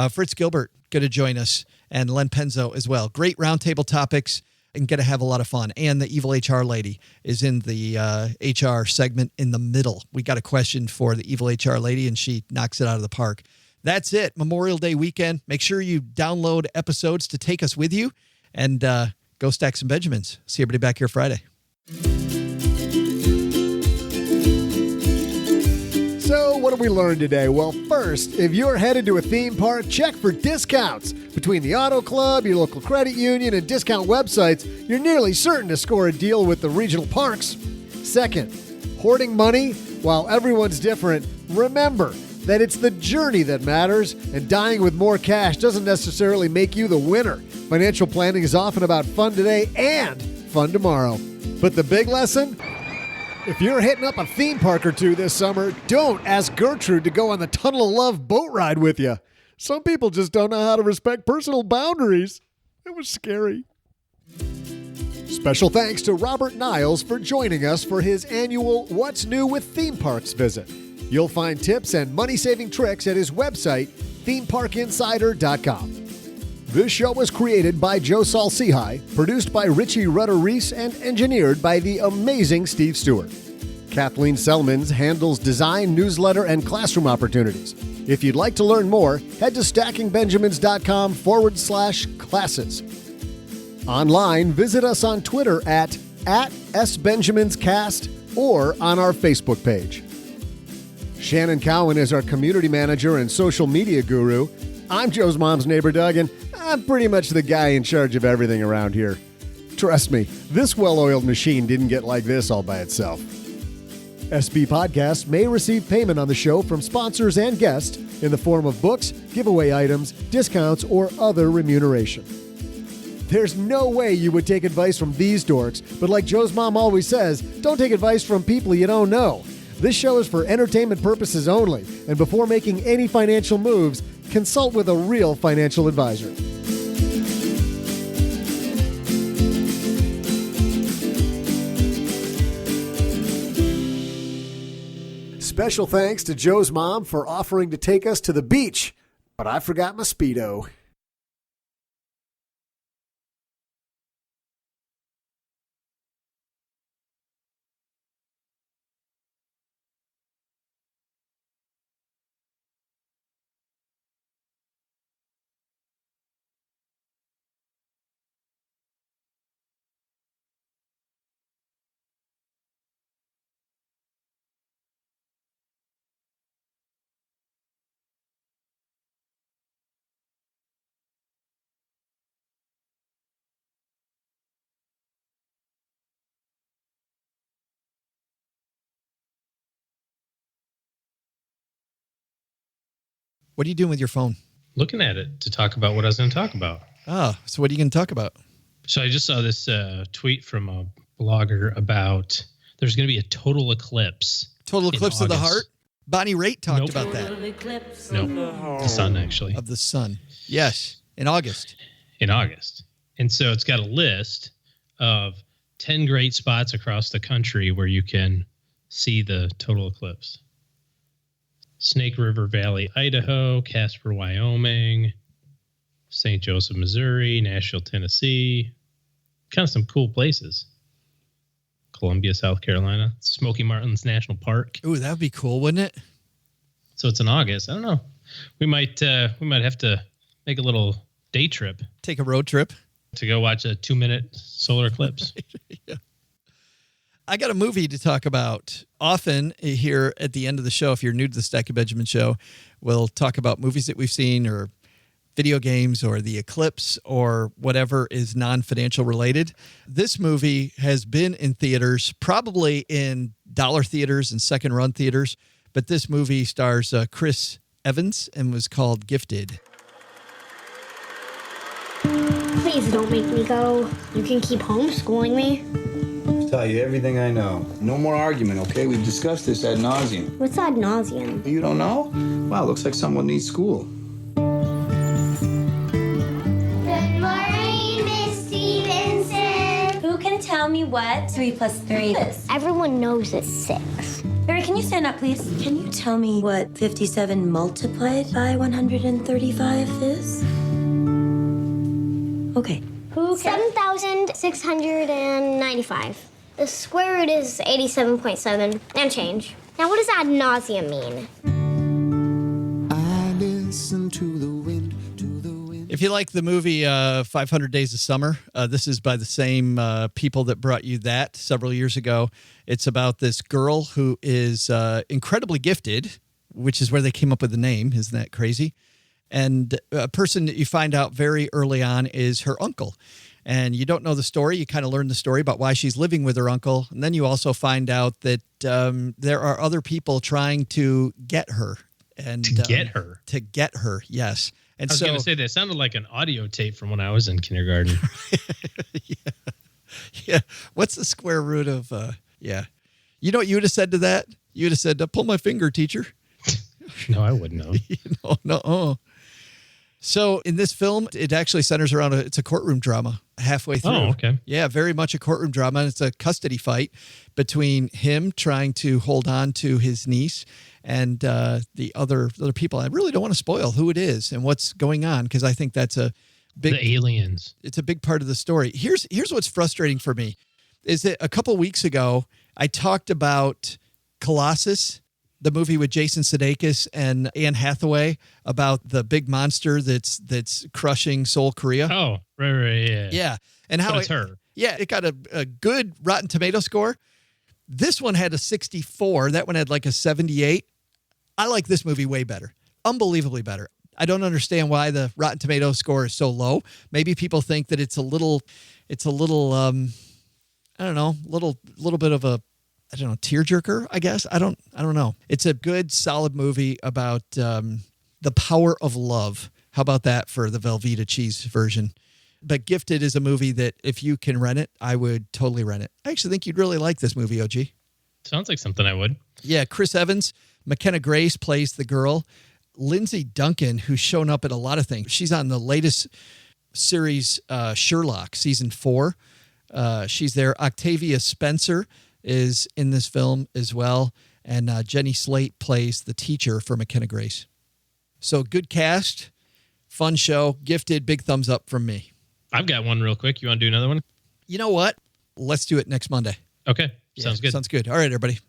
Fritz Gilbert, going to join us, and Len Penzo as well. Great roundtable topics and going to have a lot of fun. And the evil HR lady is in the HR segment in the middle. We got a question for the evil HR lady, and she knocks it out of the park. That's it. Memorial Day weekend. Make sure you download episodes to take us with you, and go stack some Benjamins. See everybody back here Friday. So what did we learn today? Well, first, if you're headed to a theme park, check for discounts. Between the Auto Club, your local credit union, and discount websites, you're nearly certain to score a deal with the regional parks. Second, hoarding money, while everyone's different, remember that it's the journey that matters, and dying with more cash doesn't necessarily make you the winner. Financial planning is often about fun today and fun tomorrow. But the big lesson? If you're hitting up a theme park or two this summer, don't ask Gertrude to go on the Tunnel of Love boat ride with you. Some people just don't know how to respect personal boundaries. It was scary. Special thanks to Robert Niles for joining us for his annual What's New with Theme Parks visit. You'll find tips and money-saving tricks at his website, ThemeParkInsider.com. This show was created by Joe Saul-Sehy, produced by Richie Rutter-Reese, and engineered by the amazing Steve Stewart. Kathleen Selmans handles design, newsletter, and classroom opportunities. If you'd like to learn more, head to stackingbenjamins.com/classes. Online, visit us on Twitter at @SBenjaminsCast or on our Facebook page. Shannon Cowan is our community manager and social media guru. I'm Joe's mom's neighbor, Doug, and I'm pretty much the guy in charge of everything around here. Trust me, this well-oiled machine didn't get like this all by itself. SB Podcasts may receive payment on the show from sponsors and guests in the form of books, giveaway items, discounts, or other remuneration. There's no way you would take advice from these dorks, but like Joe's mom always says, don't take advice from people you don't know. This show is for entertainment purposes only, and before making any financial moves, consult with a real financial advisor. Special thanks to Joe's mom for offering to take us to the beach, but I forgot my Speedo. What are you doing with your phone? Looking at it to talk about what I was going to talk about. Oh, so what are you going to talk about? So I just saw this tweet from a blogger about there's going to be a total eclipse. Total eclipse of the heart? Bonnie Raitt talked about that. No, the sun, actually. Of the sun. Yes, in August. In August. And so it's got a list of 10 great spots across the country where you can see the total eclipse. Snake River Valley, Idaho, Casper, Wyoming, St. Joseph, Missouri, Nashville, Tennessee. Kind of some cool places. Columbia, South Carolina, Smoky Mountains National Park. Ooh, that would be cool, wouldn't it? So it's in August. I don't know. We might have to make a little day trip. Take a road trip to go watch a 2-minute solar eclipse. Yeah. I got a movie to talk about. Often here at the end of the show, if you're new to the Stacking Benjamin show, we'll talk about movies that we've seen or video games or the eclipse or whatever is non-financial related. This movie has been in theaters, probably in dollar theaters and second run theaters, but this movie stars Chris Evans and was called Gifted. Please don't make me go. You can keep homeschooling me. Tell you everything I know. No more argument, okay? We've discussed this ad nauseum. What's ad nauseum? You don't know? Wow, looks like someone needs school. Good morning, Miss Stevenson. Who can tell me what 3 + 3 is? Everyone knows it's 6. Barry, can you stand up, please? Can you tell me what 57 multiplied by 135 is? Okay. 7,695. The square root is 87.7 and change. Now, what does ad nauseum mean? I listen to the wind, If you like the movie 500 Days of Summer, this is by the same people that brought you that several years ago. It's about this girl who is incredibly gifted, which is where they came up with the name. Isn't that crazy? And a person that you find out very early on is her uncle. And you don't know the story. You kind of learn the story about why she's living with her uncle. And then you also find out that there are other people trying to get her. And get her? To get her, yes. And I was going to say, that sounded like an audio tape from when I was in kindergarten. Yeah. What's the square root of, yeah. You know what you would have said to that? You would have said, pull my finger, teacher. No, I wouldn't know. No. So in this film, it actually centers around it's a courtroom drama halfway through. Oh, okay. Yeah, very much a courtroom drama. And it's a custody fight between him trying to hold on to his niece and the other people. I really don't want to spoil who it is and what's going on because I think that's a big... The aliens. It's a big part of the story. Here's what's frustrating for me is that a couple weeks ago, I talked about Colossus, the movie with Jason Sudeikis and Anne Hathaway about the big monster that's crushing Seoul, Korea. Oh, right, yeah. Yeah. And how But it's her. Yeah, it got a good Rotten Tomato score. This one had a 64. That one had like a 78. I like this movie way better. Unbelievably better. I don't understand why the Rotten Tomato score is so low. Maybe people think that it's a little I don't know, little bit of a, I don't know, tearjerker, I guess. I don't know. It's a good, solid movie about the power of love. How about that for the Velveeta cheese version? But Gifted is a movie that if you can rent it, I would totally rent it. I actually think you'd really like this movie, OG. Sounds like something I would. Yeah, Chris Evans, McKenna Grace plays the girl. Lindsay Duncan, who's shown up at a lot of things. She's on the latest series, Sherlock, season 4. She's there. Octavia Spencer is in this film as well. And Jenny Slate plays the teacher for McKenna Grace. So good cast, fun show, Gifted, big thumbs up from me. I've got one real quick. You want to do another one? You know what? Let's do it next Monday. Okay. Sounds good. Sounds good. All right, everybody.